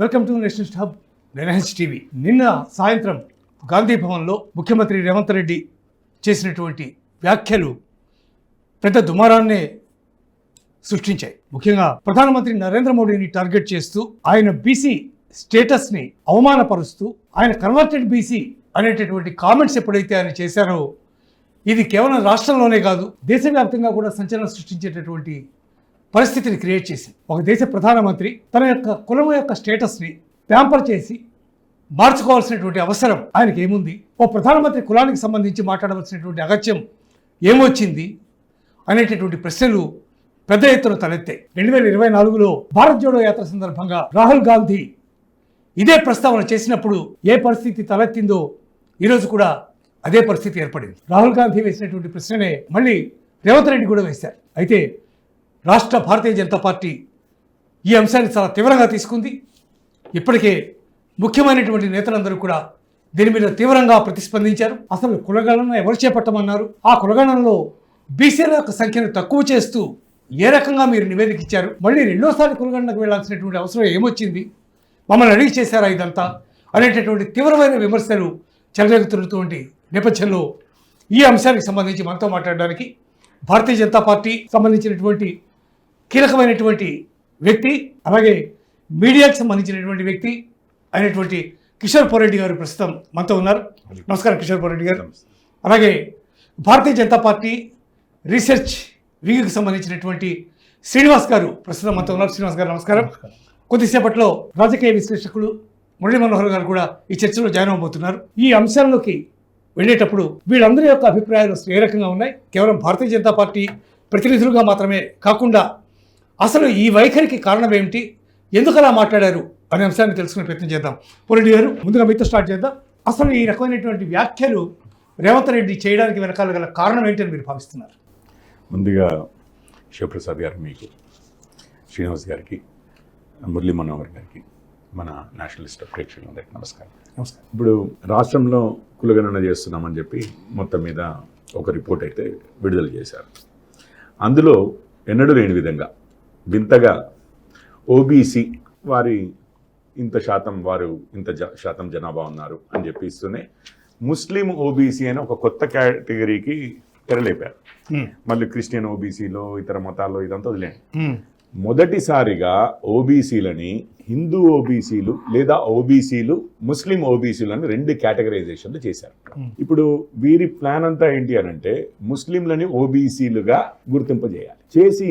Welcome to national hub NH TV. నిన్న సాయంత్రం గాంధీ భవన్లో ముఖ్యమంత్రి రేవంత్ రెడ్డి చేసినటువంటి వ్యాఖ్యలు పెద్ద దుమారాన్నే సృష్టించాయి. ముఖ్యంగా ప్రధానమంత్రి నరేంద్ర మోడీని టార్గెట్ చేస్తూ ఆయన బీసీ స్టేటస్ని అవమానపరుస్తూ ఆయన కన్వర్టెడ్ బీసీ అనేటటువంటి కామెంట్స్ ఎప్పుడైతే ఆయన చేశారో ఇది కేవలం రాష్ట్రంలోనే కాదు దేశవ్యాప్తంగా కూడా సంచలనం సృష్టించేటటువంటి పరిస్థితిని క్రియేట్ చేసింది. ఒక దేశ ప్రధానమంత్రి తన యొక్క కులం యొక్క స్టేటస్ని ప్యాంపర్ చేసి మార్చుకోవాల్సినటువంటి అవసరం ఆయనకి ఏముంది? ఓ ప్రధానమంత్రి కులానికి సంబంధించి మాట్లాడవలసినటువంటి అగత్యం ఏమొచ్చింది అనేటటువంటి ప్రశ్నలు పెద్ద ఎత్తున తలెత్తాయి. 2024లో భారత్ జోడో యాత్ర సందర్భంగా రాహుల్ గాంధీ ఇదే ప్రస్తావన చేసినప్పుడు ఏ పరిస్థితి తలెత్తిందో ఈరోజు కూడా అదే పరిస్థితి ఏర్పడింది. రాహుల్ గాంధీ వేసినటువంటి ప్రశ్ననే మళ్ళీ రేవంత్ రెడ్డి కూడా వేశారు. అయితే రాష్ట్ర భారతీయ జనతా పార్టీ ఈ అంశాన్ని చాలా తీవ్రంగా తీసుకుంది. ఇప్పటికే ముఖ్యమైనటువంటి నేతలందరూ కూడా దీని మీద తీవ్రంగా ప్రతిస్పందించారు. అసలు కులగణన ఎవరు చేపట్టమన్నారు? ఆ కులగణనలో బీసీల యొక్క సంఖ్యను తక్కువ చేస్తూ ఏ రకంగా మీరు నివేదిక ఇచ్చారు? మళ్ళీ రెండోసారి కులగణనకు వెళ్లాల్సినటువంటి అవసరం ఏమొచ్చింది? మమ్మల్ని అడిగి చేశారా ఇదంతా అనేటటువంటి తీవ్రమైన విమర్శలు చెలరేగుతున్నటువంటి నేపథ్యంలో ఈ అంశానికి సంబంధించి మనతో మాట్లాడడానికి భారతీయ జనతా పార్టీ సంబంధించినటువంటి కీలకమైనటువంటి వ్యక్తి, అలాగే మీడియాకి సంబంధించినటువంటి వ్యక్తి అయినటువంటి కిషోర్ పోరెడ్డి గారు ప్రస్తుతం మనతో ఉన్నారు. నమస్కారం కిషోర్ పోరెడ్డి గారు. అలాగే భారతీయ జనతా పార్టీ రీసెర్చ్ వింగ్కి సంబంధించినటువంటి శ్రీనివాస్ గారు ప్రస్తుతం మనతో ఉన్నారు. శ్రీనివాస్ గారు నమస్కారం. కొద్దిసేపట్లో రాజకీయ విశ్లేషకులు మురళీ మనోహర్ గారు కూడా ఈ చర్చలో జాయిన్ అవబోతున్నారు. ఈ అంశాల్లోకి వెళ్ళేటప్పుడు వీళ్ళందరి యొక్క అభిప్రాయాలు ఏ రకంగా ఉన్నాయి? కేవలం భారతీయ జనతా పార్టీ ప్రతినిధులుగా మాత్రమే కాకుండా అసలు ఈ వైఖరికి కారణం ఏమిటి, ఎందుకు అలా మాట్లాడారు అనే అంశాన్ని తెలుసుకునే ప్రయత్నం చేద్దాం. పోరెడ్డి గారు, ముందుగా మీతో స్టార్ట్ చేద్దాం. అసలు ఈ రకమైనటువంటి వ్యాఖ్యలు రేవంత్ రెడ్డి చేయడానికి వెనకాల గల కారణం ఏంటని మీరు భావిస్తున్నారు? ముందుగా శివప్రసాద్ గారు, మీకు, శ్రీనివాస్ గారికి, మురళీ మనోహర్ గారికి, మన నేషనలిస్ట్ ప్రేక్షకులందరికీ నమస్కారం. నమస్కారం. ఇప్పుడు రాష్ట్రంలో కులగణన చేస్తున్నామని చెప్పి మొత్తం మీద ఒక రిపోర్ట్ అయితే విడుదల చేశారు. అందులో ఎన్నడూ లేని విధంగా వింతగా ఓబీసీ వారి ఇంత శాతం జనాభా ఉన్నారు అని చెప్పి ఇస్తూనే ముస్లిం ఓబీసీ అని ఒక కొత్త కేటగిరీకి తెరలేపారు. మళ్ళీ క్రిస్టియన్ ఓబీసీలో ఇతర మతాల్లో ఇదంతా వదిలేండి. మొదటిసారిగా ఓబీసీలని హిందూ ఓబీసీలు లేదా ఓబీసీలు ముస్లిం ఓబీసీలు అని 2 కేటగరైజేషన్లు చేశారు. ఇప్పుడు వీరి ప్లాన్ అంతా ఏంటి అనంటే ముస్లింలని ఓబీసీలుగా గుర్తింపజేయాలి. చేసి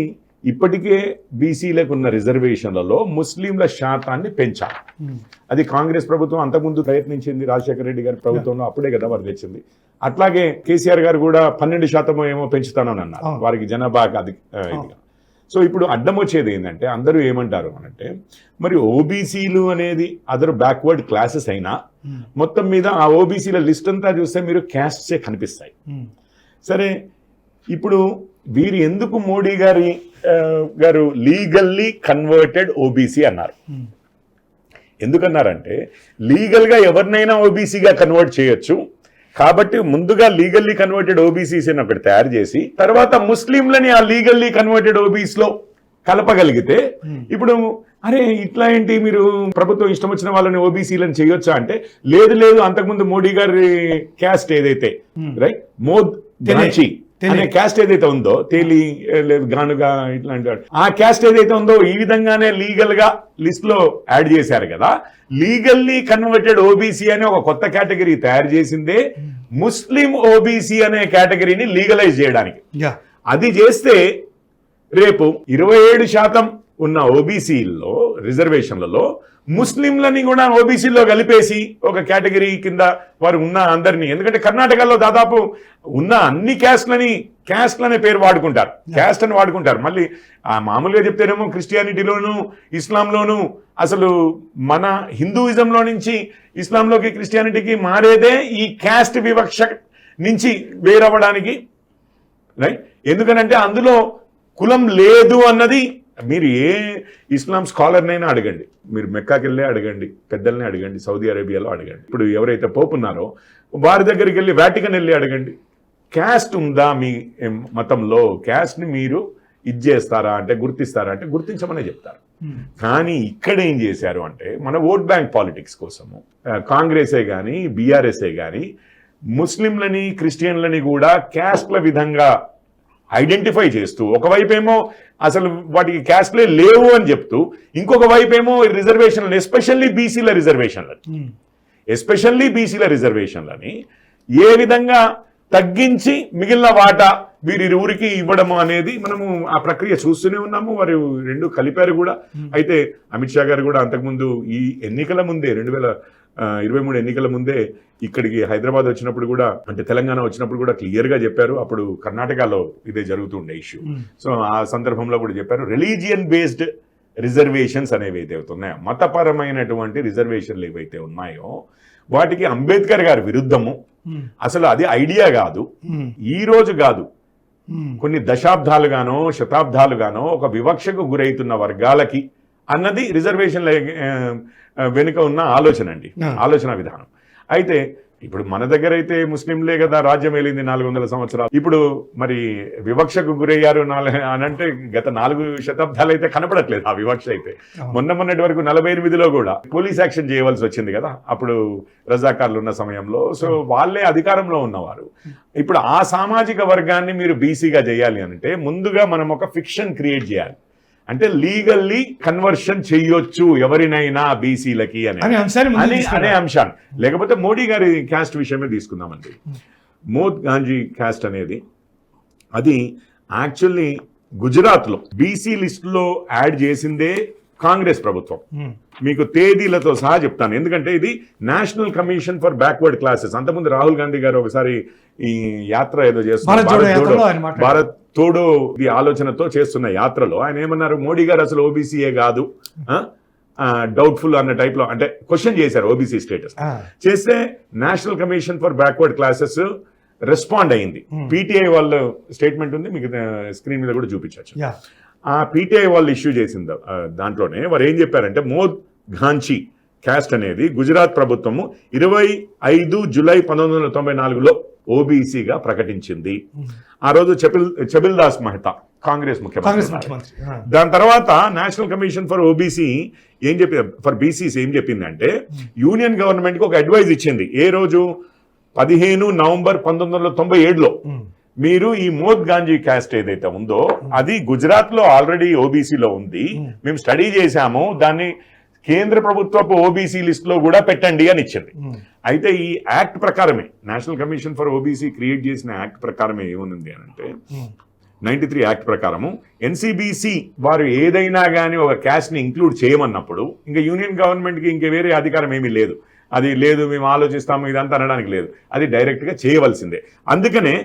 ఇప్పటికే బీసీలకు ఉన్న రిజర్వేషన్లలో ముస్లింల శాతాన్ని పెంచాలి. అది కాంగ్రెస్ ప్రభుత్వం అంతకుముందు ప్రయత్నించింది. రాజశేఖర రెడ్డి గారి ప్రభుత్వంలో అప్పుడే కదా వారు తెచ్చింది. అట్లాగే కేసీఆర్ గారు కూడా 12% ఏమో పెంచుతానని అన్నారు వారికి జనాభాకి. అది సో ఇప్పుడు అడ్డం వచ్చేది ఏంటంటే అందరూ ఏమంటారు అనంటే మరి ఓబీసీలు అనేది అదర్ బ్యాక్వర్డ్ క్లాసెస్ అయినా మొత్తం మీద ఆ ఓబీసీల లిస్ట్ అంతా చూస్తే మీరు క్యాస్ట్సే కనిపిస్తాయి. సరే, ఇప్పుడు వీరు ఎందుకు మోడీ గారు లీగల్లీ కన్వర్టెడ్ ఓబీసీ అన్నారు? ఎందుకన్నారంటే లీగల్గా ఎవరినైనా ఓబీసీగా కన్వర్ట్ చేయొచ్చు కాబట్టి ముందుగా లీగల్లీ కన్వర్టెడ్ ఓబీసీస్ అని ఒకటి తయారు చేసి తర్వాత ముస్లింలని ఆ లీగల్లీ కన్వర్టెడ్ ఓబీసీలో కలపగలిగితే ఇప్పుడు అరే ఇట్లా ఏంటి మీరు ప్రభుత్వం ఇష్టం వచ్చిన వాళ్ళని ఓబీసీలను చేయొచ్చా అంటే లేదు అంతకుముందు మోడీ గారి క్యాస్ట్ ఏదైతే రైట్ మోద్ గ్రాంచి అనే క్యాస్ట్ ఏదైతే ఉందో తేలి గానుగా ఇట్లాంటి ఆ క్యాస్ట్ ఏదైతే ఉందో ఈ విధంగానే లీగల్ గా లిస్ట్ లో యాడ్ చేశారు కదా. లీగల్లీ కన్వర్టెడ్ ఓబీసీ అనే ఒక కొత్త కేటగిరీ తయారు చేసిందే ముస్లిం ఓబీసీ అనే కేటగిరీని లీగలైజ్ చేయడానికి. అది చేస్తే రేపు 27% ఉన్న ఓబీసీల్లో రిజర్వేషన్లలో ముస్లింలని కూడా ఓబీసీలో కలిపేసి ఒక కేటగిరీ కింద వారు ఉన్న అందరినీ, ఎందుకంటే కర్ణాటకలో దాదాపు ఉన్న అన్ని క్యాస్ట్లనే పేరు వాడుకుంటారు, క్యాస్ట్ అని వాడుకుంటారు. మళ్ళీ మామూలుగా చెప్తేనేమో క్రిస్టియానిటీలోను ఇస్లాంలోను అసలు మన హిందూయిజంలో నుంచి ఇస్లాంలోకి క్రిస్టియానిటీకి మారేదే ఈ క్యాస్ట్ వివక్ష నుంచి వేరవ్వడానికి, రైట్? ఎందుకనంటే అందులో కులం లేదు అన్నది మీరు ఏ ఇస్లాం స్కాలర్నైనా అడగండి, మీరు మెక్కాకి వెళ్ళే అడగండి, పెద్దల్ని అడగండి, సౌదీ అరేబియాలో అడగండి, ఇప్పుడు ఎవరైతే పోపు ఉన్నారో వారి దగ్గరికి వెళ్ళి వాటికన్ వెళ్ళి అడగండి, క్యాస్ట్ ఉందా మీ మతంలో, క్యాస్ట్ని మీరు ఇది చేస్తారా అంటే గుర్తిస్తారా అంటే గుర్తించమనే చెప్తారు. కానీ ఇక్కడ ఏం చేశారు అంటే మన ఓట్ బ్యాంక్ పాలిటిక్స్ కోసము కాంగ్రెసే కానీ బీఆర్ఎస్ఏ కానీ ముస్లింలని క్రిస్టియన్లని కూడా క్యాస్ట్ల విధంగా ఐడెంటిఫై చేస్తూ ఒకవైపేమో అసలు వాటికి క్యాస్ట్లే లేవు అని చెప్తూ ఇంకొక వైపేమో రిజర్వేషన్లు ఎస్పెషల్లీ బీసీల రిజర్వేషన్లని ఏ విధంగా తగ్గించి మిగిలిన వాటా వీరిరువురికి ఇవ్వడం అనేది మనము ఆ ప్రక్రియ చూస్తూనే ఉన్నాము. వారు రెండు కలిపారు కూడా. అయితే అమిత్ షా గారు కూడా అంతకుముందు ఈ ఎన్నికల ముందే 2023 ఎన్నికల ముందే ఇక్కడికి హైదరాబాద్ వచ్చినప్పుడు కూడా అంటే తెలంగాణ వచ్చినప్పుడు కూడా క్లియర్ గా చెప్పారు. అప్పుడు కర్ణాటకలో ఇదే జరుగుతుండే ఇష్యూ. సో ఆ సందర్భంలో కూడా చెప్పారు రిలీజియన్ బేస్డ్ రిజర్వేషన్స్ అనేవి ఏదైతే ఉన్నాయో మతపరమైనటువంటి రిజర్వేషన్లు ఏవైతే ఉన్నాయో వాటికి అంబేద్కర్ గారి విరుద్ధము. అసలు అది ఐడియా కాదు, ఈ రోజు కాదు, కొన్ని దశాబ్దాలుగానో శతాబ్దాలుగానో ఒక వివక్షకు గురైతున్న వర్గాలకి అన్నది రిజర్వేషన్ల వెనుక ఉన్న ఆలోచన విధానం. అయితే ఇప్పుడు మన దగ్గర అయితే ముస్లింలే కదా రాజ్యం ఏలింది 400 సంవత్సరాలు. ఇప్పుడు మరి వివక్షకు గురయ్యారు అని అంటే గత 4 శతాబ్దాలు అయితే కనపడట్లేదు ఆ వివక్ష. అయితే మొన్నటి వరకు 48లో కూడా పోలీస్ యాక్షన్ చేయవలసి వచ్చింది కదా అప్పుడు రజాకార్లు ఉన్న సమయంలో. సో వాళ్ళే అధికారంలో ఉన్నవారు. ఇప్పుడు ఆ సామాజిక వర్గాన్ని మీరు బీసీగా చేయాలి అంటే ముందుగా మనం ఒక ఫిక్షన్ క్రియేట్ చేయాలి. అంటే లీగల్లీ కన్వర్షన్ చెయ్యొచ్చు ఎవరినైనా బీసీలకి అనే అంశాన్ని. లేకపోతే మోడీ గారి క్యాస్ట్ విషయమే తీసుకుందామండి. మోద్ గాంజీ క్యాస్ట్ అనేది అది యాక్చువల్లీ గుజరాత్లో బీసీ లిస్టులో యాడ్ చేసిందే కాంగ్రెస్ ప్రభుత్వం. మీకు తేదీలతో సహా చెప్తాను, ఎందుకంటే ఇది national commission for backward classes. అంతకుముందు రాహుల్ గాంధీ గారు ఒకసారి ఈ యాత్ర ఏదో చేస్తున్నారు, భారత్ తోడో ఈ ఆలోచనతో చేస్తున్న యాత్రలో ఆయన ఏమన్నారు, మోడీ గారు అసలు ఓబీసీఏ కాదు, డౌట్ఫుల్ అన్న టైప్ లో అంటే క్వశ్చన్ చేశారు ఓబీసీ స్టేటస్. చేస్తే national commission for backward classes respond అయింది. పీటీఐ వాళ్ళ స్టేట్మెంట్ ఉంది, మీకు స్క్రీన్ మీద కూడా చూపించవచ్చు. ఆ పీటీఐ వాళ్ళు ఇష్యూ చేసింది దాంట్లోనే వారు ఏం చెప్పారంటే మోద్ ఘాంచీ క్యాస్ట్ అనేది గుజరాత్ ప్రభుత్వము 25 జూలై 1994లో ఓబీసీగా ప్రకటించింది. ఆ రోజు చబిల్ దాస్ మెహతా కాంగ్రెస్ ముఖ్యమంత్రి. దాని తర్వాత నేషనల్ కమిషన్ ఫర్ ఓబీసీ ఏం చెప్పింది, ఫర్ బీసీస్ ఏం చెప్పిందంటే యూనియన్ గవర్నమెంట్ కి ఒక అడ్వైజ్ ఇచ్చింది. ఏ రోజు 15 నవంబర్ 1997లో మీరు ఈ మోద్ గాంజీ క్యాస్ట్ ఏదైతే ఉందో అది గుజరాత్ లో ఆల్రెడీ ఓబీసీలో ఉంది, మేము స్టడీ చేశాము, దాన్ని కేంద్ర ప్రభుత్వపు ఓబీసీ లిస్ట్ లో కూడా పెట్టండి అని ఇచ్చింది. అయితే ఈ యాక్ట్ ప్రకారమే national commission for OBC create చేసిన యాక్ట్ ప్రకారమే ఏముంది అని అంటే 93 యాక్ట్ ప్రకారము ఎన్సీబీసీ వారు ఏదైనా కానీ ఒక క్యాస్ట్ ని ఇంక్లూడ్ చేయమన్నప్పుడు ఇంకా యూనియన్ గవర్నమెంట్ కి ఇంకా వేరే అధికారం ఏమీ లేదు. అది లేదు మేము ఆలోచిస్తాము ఇదంతా అనడానికి లేదు, అది డైరెక్ట్ గా చేయవలసిందే. అందుకనే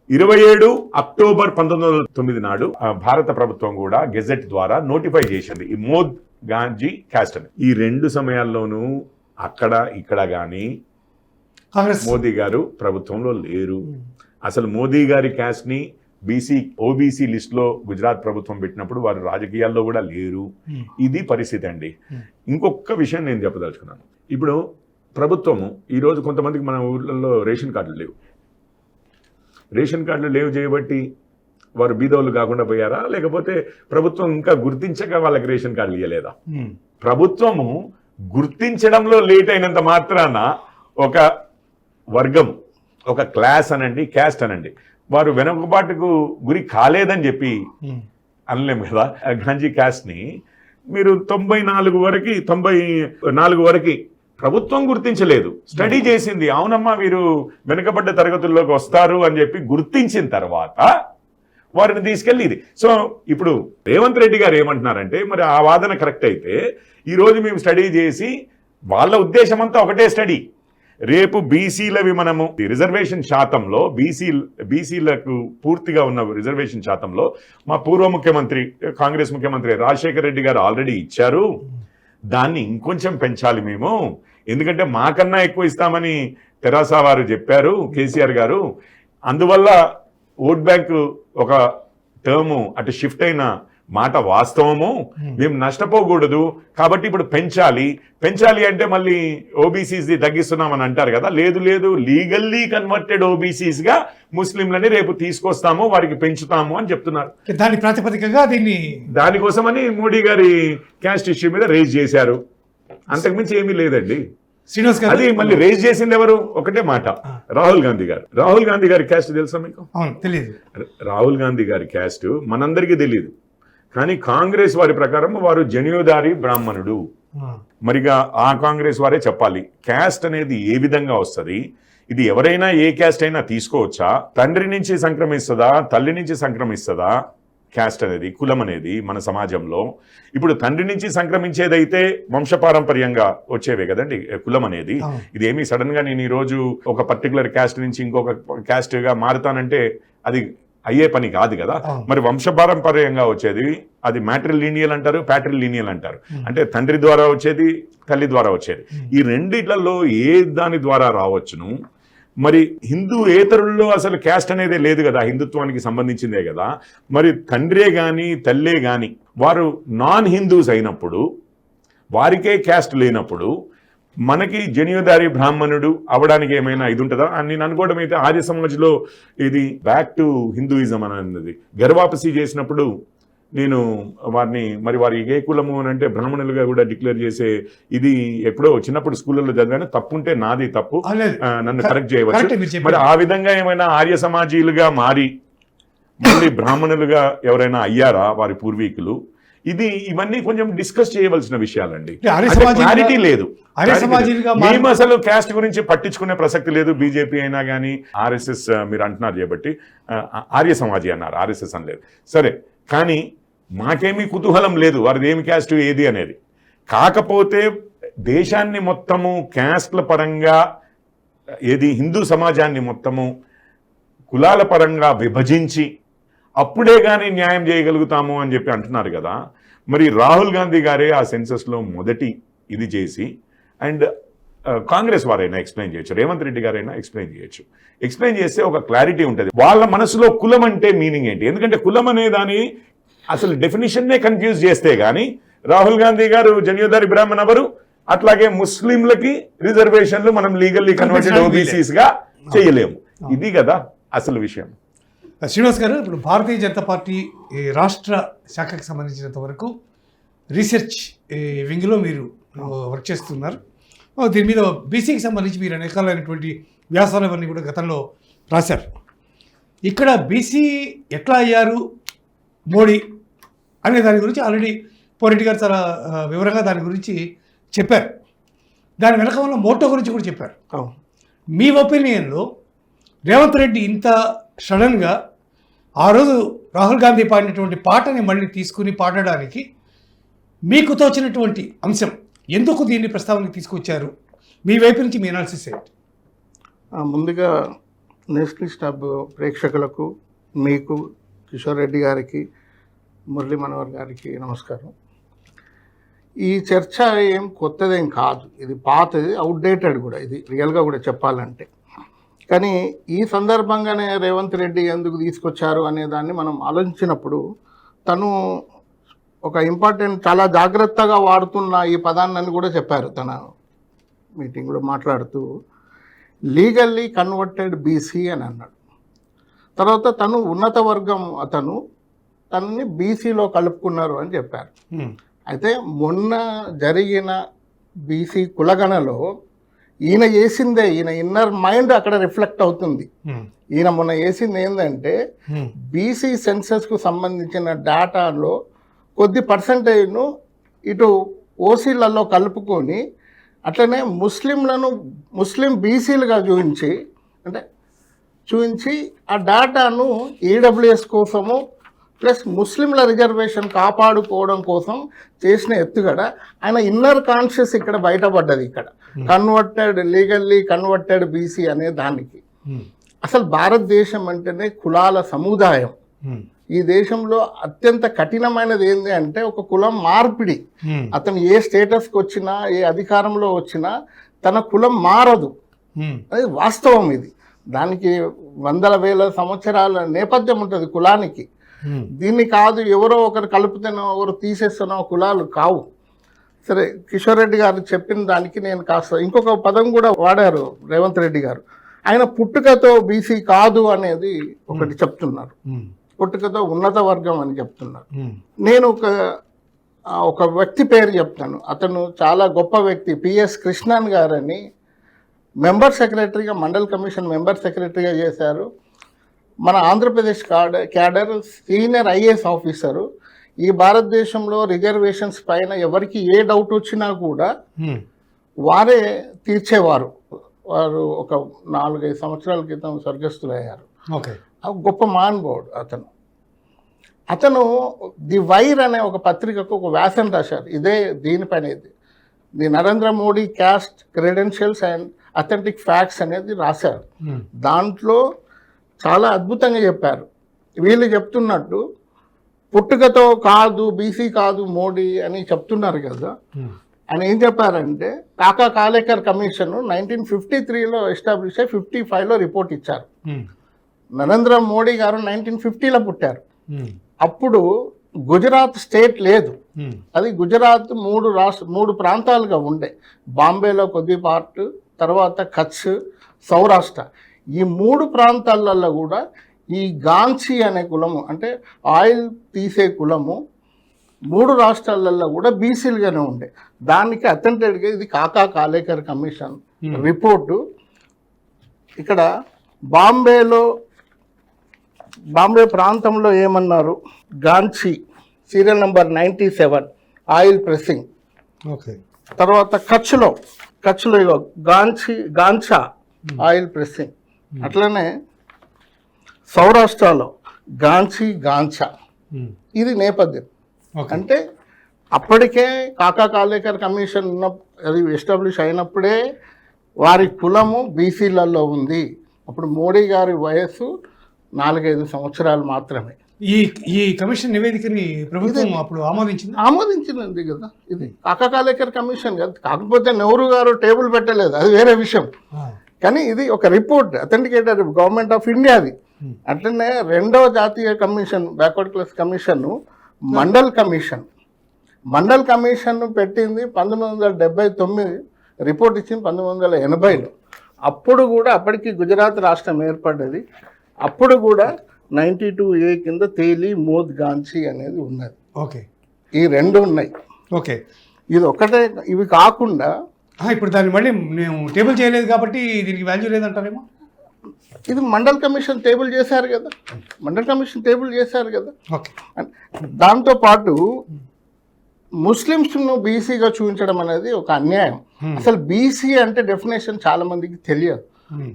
27 అక్టోబర్ 1909 నాడు భారత ప్రభుత్వం కూడా గెజెట్ ద్వారా నోటిఫై చేసింది ఈ మోద్ గాంజీ క్యాస్ట్ అని. ఈ 2 సమయాల్లోనూ అక్కడ ఇక్కడ గాని మోదీ గారు ప్రభుత్వంలో లేరు. అసలు మోదీ గారి క్యాస్ట్ ని ఓబీసీ లిస్ట్ లో గుజరాత్ ప్రభుత్వం పెట్టినప్పుడు వారు రాజకీయాల్లో కూడా లేరు. ఇది పరిస్థితి అండి. ఇంకొక విషయం నేను చెప్పదలుచుకున్నాను. ఇప్పుడు ప్రభుత్వము ఈరోజు కొంతమందికి మన ఊర్లలో రేషన్ కార్డులు లేవు. రేషన్ కార్డులు లేవు చేయబట్టి వారు బీదోళ్ళు కాకుండా పోయారా, లేకపోతే ప్రభుత్వం ఇంకా గుర్తించక వాళ్ళకి రేషన్ కార్డులు ఇవ్వలేదా? ప్రభుత్వము గుర్తించడంలో లేట్ అయినంత మాత్రాన ఒక వర్గం, ఒక క్లాస్ అనండి, క్యాస్ట్ అనండి, వారు వెనుకబాటుకు గురి కాలేదని చెప్పి అనలేము కదా. గాంజీ క్యాస్ట్ ని మీరు 94 వరకు ప్రభుత్వం గుర్తించలేదు, స్టడీ చేసింది. అవునమ్మా వీరు వెనుకబడ్డ తరగతుల్లోకి వస్తారు అని చెప్పి గుర్తించిన తర్వాత వారిని తీసుకెళ్ళి ఇది. సో ఇప్పుడు రేవంత్ రెడ్డి గారు ఏమంటున్నారంటే మరి ఆ వాదన కరెక్ట్ అయితే ఈరోజు మేము స్టడీ చేసి వాళ్ళ ఉద్దేశం అంతా ఒకటే స్టడీ, రేపు బీసీలవి మనము రిజర్వేషన్ శాతంలో బీసీలకు పూర్తిగా ఉన్న రిజర్వేషన్ శాతంలో మా పూర్వ ముఖ్యమంత్రి కాంగ్రెస్ ముఖ్యమంత్రి రాజశేఖర్ రెడ్డి గారు ఆల్రెడీ ఇచ్చారు, దాన్ని ఇంకొంచెం పెంచాలి మేము, ఎందుకంటే మాకన్నా ఎక్కువ ఇస్తామని తెరాస వారు చెప్పారు కేసీఆర్ గారు, అందువల్ల ఓట్ బ్యాంక్ ఒక టర్ము అటు షిఫ్ట్ అయిన మాట వాస్తవము, మేము నష్టపోకూడదు కాబట్టి ఇప్పుడు పెంచాలి అంటే మళ్ళీ ఓబీసీస్ది తగ్గిస్తున్నామని అంటారు కదా. లేదు లీగల్లీ కన్వర్టెడ్ ఓబీసీస్ గా ముస్లింలని రేపు తీసుకొస్తాము, వారికి పెంచుతాము అని చెప్తున్నారు. దాని ప్రాతిపదికగా దానికోసమని మోడీ గారి క్యాస్ట్ ఇష్యూ మీద రేజ్ చేశారు, అంతకుమించి ఏమీ లేదండి. శ్రీనివాస్ గారు అది మళ్ళీ రేజ్ చేసింది ఎవరు? ఒకటే మాట, రాహుల్ గాంధీ గారు. రాహుల్ గాంధీ గారి క్యాస్ట్ తెలుసా మీకు? తెలియదు. రాహుల్ గాంధీ గారి క్యాస్ట్ మనందరికీ తెలియదు, కానీ కాంగ్రెస్ వారి ప్రకారం వారు జనియోదారి బ్రాహ్మణుడు. మరిగా ఆ కాంగ్రెస్ వారే చెప్పాలి క్యాస్ట్ అనేది ఏ విధంగా వస్తుంది, ఇది ఎవరైనా ఏ క్యాస్ట్ అయినా తీసుకోవచ్చా, తండ్రి నుంచి సంక్రమిస్తుందా, తల్లి నుంచి సంక్రమిస్తుందా? క్యాస్ట్ అనేది, కులం అనేది మన సమాజంలో ఇప్పుడు తండ్రి నుంచి సంక్రమించేదైతే వంశపారంపర్యంగా వచ్చేవే కదండి కులం అనేది. ఇదేమి సడన్ గా నేను ఈ రోజు ఒక పర్టికులర్ క్యాస్ట్ నుంచి ఇంకొక క్యాస్ట్ గా మారుతానంటే అది అయ్యే పని కాదు కదా. మరి వంశపారంపర్యంగా వచ్చేది అది మ్యాట్రిలీనియల్ అంటారు, ప్యాట్రిలీనియల్ అంటారు. అంటే తండ్రి ద్వారా వచ్చేది, తల్లి ద్వారా వచ్చేది. ఈ రెండిట్లలో ఏ దాని ద్వారా రావచ్చును. మరి హిందూయేతరుల్లో అసలు క్యాస్ట్ అనేది లేదు కదా, హిందుత్వానికి సంబంధించిందే కదా. మరి తండ్రే కానీ తల్లే కానీ వారు నాన్ హిందూస్ అయినప్పుడు, వారికే క్యాస్ట్ లేనప్పుడు మనకి జనియోదారి బ్రాహ్మణుడు అవడానికి ఏమైనా ఇది ఉంటుందా అని నేను అనుకోవడం. అయితే ఆర్య సమాజ్లో ఇది బ్యాక్ టు హిందూయిజం అని అన్నది గర్వాపసి చేసినప్పుడు నేను వారి ఏ కులము అని అంటే బ్రాహ్మణులుగా కూడా డిక్లేర్ చేసే ఇది ఎప్పుడో చిన్నప్పుడు స్కూళ్ళలో చదివాను. తప్పుంటే నాది తప్పు, నన్ను కరెక్ట్ చేయవచ్చు. మరి ఆ విధంగా ఏమైనా ఆర్య సమాజీలుగా మారి మళ్ళీ బ్రాహ్మణులుగా ఎవరైనా అయ్యారా వారి పూర్వీకులు? ఇవన్నీ కొంచెం డిస్కస్ చేయవలసిన విషయాలండి. క్లారిటీ లేదు. మేము అసలు క్యాస్ట్ గురించి పట్టించుకునే ప్రసక్తి లేదు. బీజేపీ అయినా కానీ ఆర్ఎస్ఎస్ మీరు అంటున్నారు కాబట్టి ఆర్య సమాజీ అన్నారు, ఆర్ఎస్ఎస్ అనలేదు. సరే, కానీ మాకేమీ కుతూహలం లేదు వారిది ఏమి క్యాస్ట్ ఏది అనేది. కాకపోతే దేశాన్ని మొత్తము క్యాస్ట్ల పరంగా హిందూ సమాజాన్ని మొత్తము కులాల పరంగా విభజించి అప్పుడే కానీ న్యాయం చేయగలుగుతాము అని చెప్పి అంటున్నారు కదా. మరి రాహుల్ గాంధీ గారే ఆ సెన్సస్లో మొదటి ఇది చేసి, అండ్ కాంగ్రెస్ వారైనా ఎక్స్ప్లెయిన్ చేయొచ్చు, రేవంత్ రెడ్డి గారైనా ఎక్స్ప్లెయిన్ చేయొచ్చు. ఎక్స్ప్లెయిన్ చేస్తే ఒక క్లారిటీ ఉంటుంది వాళ్ళ మనసులో కులం అంటే మీనింగ్ ఏంటి. ఎందుకంటే కులం అనే దాని అసలు డెఫినేషన్నే కన్ఫ్యూజ్ చేస్తే కానీ రాహుల్ గాంధీ గారు జనియోదారి బ్రాహ్మణ్ ఎవరు, అట్లాగే ముస్లింలకి రిజర్వేషన్లు మనం లీగల్లీ కన్వర్టెడ్ ఓబీసీస్ గా చేయలేము. ఇది కదా అసలు విషయం. శ్రీనివాస్ గారు, ఇప్పుడు భారతీయ జనతా పార్టీ రాష్ట్ర శాఖకు సంబంధించినంత వరకు రీసెర్చ్ వింగ్లో మీరు వర్క్ చేస్తున్నారు. దీని మీద బీసీకి సంబంధించి మీరు అనేకాలైనటువంటి వ్యాసాలు అవన్నీ కూడా గతంలో రాశారు. ఇక్కడ బీసీ ఎట్లా అయ్యారు మోడీ అనే దాని గురించి ఆల్రెడీ పోరెడ్డి గారు చాలా వివరంగా దాని గురించి చెప్పారు. దాని వెనక ఉన్న మోటో గురించి కూడా చెప్పారు. మీ ఒపీనియన్లో రేవంత్ రెడ్డి ఇంత సడన్గా ఆ రోజు రాహుల్ గాంధీ పాడినటువంటి పాటని మళ్ళీ తీసుకుని పాడడానికి మీకు తోచినటువంటి అంశం, ఎందుకు దీన్ని ప్రస్తావనకి తీసుకొచ్చారు? మీ వైపు నుంచి మీ అనాలిసిస్ ఏంటి? ముందుగా నేషనలిస్ట్ హబ్ ప్రేక్షకులకు, మీకు, కిషోర్ రెడ్డి గారికి, మురళీ మనోహర్ గారికి నమస్కారం. ఈ చర్చ ఏం కొత్తదేం కాదు, ఇది పాతది, అవుట్డేటెడ్ కూడా, ఇది రియల్గా కూడా చెప్పాలంటే. కానీ ఈ సందర్భంగానే రేవంత్ రెడ్డి ఎందుకు తీసుకొచ్చారు అనే దాన్ని మనం ఆలోచించినప్పుడు తను ఒక ఇంపార్టెంట్, చాలా జాగ్రత్తగా వాడుతున్న ఈ పదాన్ని కూడా చెప్పారు తన మీటింగ్లో మాట్లాడుతూ. లీగల్లీ కన్వర్టెడ్ బీసీ అని అన్నాడు. తర్వాత తను ఉన్నత వర్గం తనని బీసీలో కలుపుకున్నారు అని చెప్పారు. అయితే మొన్న జరిగిన బీసీ కులగణలో ఈయన ఇన్నర్ మైండ్ అక్కడ రిఫ్లెక్ట్ అవుతుంది. ఈయన మొన్న వేసింది ఏంటంటే బీసీ సెన్సస్కు సంబంధించిన డేటాలో కొద్ది పర్సంటేజ్ను ఇటు ఓసీలలో కలుపుకొని అట్లనే ముస్లిం బీసీలుగా చూపించి ఆ డేటాను ఈడబ్ల్యూఎస్ కోసము ప్లస్ ముస్లింల రిజర్వేషన్ కాపాడుకోవడం కోసం చేసిన ఎత్తుగడ. ఆయన ఇన్నర్ కాన్షియస్ ఇక్కడ బయటపడ్డది. ఇక్కడ లీగల్లీ కన్వర్టెడ్ బీసీ అనే దానికి అసలు భారతదేశం అంటేనే కులాల సముదాయం. ఈ దేశంలో అత్యంత కఠినమైనది ఏంటి అంటే ఒక కులం మార్పిడి. అతను ఏ స్టేటస్కి వచ్చినా, ఏ అధికారంలో వచ్చినా తన కులం మారదు. అది వాస్తవం. ఇది దానికి వందల వేల సంవత్సరాల నేపథ్యం ఉంటుంది కులానికి. దీన్ని కాదు ఎవరో ఒకరు కలుపుతానో ఒకరు తీసేస్తానో కులాలు కావు. సరే, కిషోర్ రెడ్డి గారు చెప్పిన దానికి నేను కాస్త ఇంకొక పదం కూడా వాడారు రేవంత్ రెడ్డి గారు. ఆయన పుట్టుకతో బీసీ కాదు అనేది ఒకటి చెప్తున్నారు, పుట్టుకతో ఉన్నత వర్గం అని చెప్తున్నారు. నేను ఒక వ్యక్తి పేరు చెప్తాను. అతను చాలా గొప్ప వ్యక్తి, పిఎస్ కృష్ణన్ గారని మెంబర్ సెక్రటరీగా, మండల్ కమిషన్ మెంబర్ సెక్రటరీగా చేశారు. మన Andhra Pradesh cadre senior IAS officer. ఈ భారతదేశంలో రిజర్వేషన్స్ పైన ఎవరికి ఏ డౌట్ వచ్చినా కూడా వారే తీర్చేవారు. వారు ఒక 4-5 సంవత్సరాల క్రితం స్వర్గస్థులయ్యారు. గొప్ప మహానుభావుడు అతను ది వైర్ అనే ఒక పత్రికకు ఒక వ్యాసం రాశారు ఇదే దీనిపైన. The Narendra Modi caste credentials and authentic facts అనేది రాశారు. దాంట్లో చాలా అద్భుతంగా చెప్పారు. వీళ్ళు చెప్తున్నట్టు పుట్టుకతో కాదు, బీసీ కాదు మోడీ అని చెప్తున్నారు కదా. ఆయన ఏం చెప్పారంటే, కాకా కాలేకర్ కమిషన్ 1953లో ఎస్టాబ్లిష్ అయ్యి 55లో రిపోర్ట్ ఇచ్చారు. నరేంద్ర మోడీ గారు 1950లో పుట్టారు. అప్పుడు గుజరాత్ స్టేట్ లేదు. అది గుజరాత్ 3 ప్రాంతాలుగా ఉండే. బాంబేలో కొద్ది పార్ట్, తర్వాత కచ్, సౌరాష్ట్ర. ఈ 3 ప్రాంతాలలో కూడా ఈ గాంచి అనే కులము, అంటే ఆయిల్ తీసే కులము 3 రాష్ట్రాలలో కూడా బీసీలుగానే ఉండే. దానికి అథెంటిక్గా ఇది కాకా కాలేకర్ కమిషన్ రిపోర్టు. ఇక్కడ బాంబే ప్రాంతంలో ఏమన్నారు, గాంచి సీరియల్ నెంబర్ 97 ఆయిల్ ప్రెస్సింగ్. తర్వాత కచ్లో గాంచా ఆయిల్ ప్రెస్సింగ్. అట్లనే సౌరాష్ట్రలో గాంచా. ఇది నేపథ్యం. అంటే అప్పటికే కాకా కాలేకర్ కమిషన్ అది ఎస్టాబ్లిష్ అయినప్పుడే వారి కులము బీసీలలో ఉంది. అప్పుడు మోడీ గారి వయస్సు 4-5 సంవత్సరాలు మాత్రమే. ఈ కమిషన్ నివేదికని ప్రభుత్వం అప్పుడు ఆమోదించింది కదా. ఇది కాకా కాలేకర్ కమిషన్ కదా. కాకపోతే నెహ్రూ గారు టేబుల్ పెట్టలేదు, అది వేరే విషయం. కానీ ఇది ఒక రిపోర్ట్, అథెంటికేటెడ్ గవర్నమెంట్ ఆఫ్ ఇండియాది. అట్లనే 2వ జాతీయ commission, backward class commission mandal commission పెట్టింది 1979, రిపోర్ట్ ఇచ్చింది 1980లో. అప్పటికి గుజరాత్ రాష్ట్రం ఏర్పడ్డది. అప్పుడు కూడా 92A కింద తేలి, మోద్, గాంచి అనేది ఉన్నది. ఈ 2 ఉన్నాయి. ఇది ఒకటే. ఇవి కాకుండా ఇప్పుడు దాన్ని మళ్ళీ మేము టేబుల్ చేయలేదు కాబట్టి దీనికి వాల్యూ లేదంటారేమో. ఇది మండల్ కమిషన్ టేబుల్ చేశారు కదా. దాంతోపాటు ముస్లిమ్స్ను బీసీగా చూపించడం అనేది ఒక అన్యాయం. అసలు బీసీ అంటే డెఫినేషన్ చాలా మందికి తెలియదు.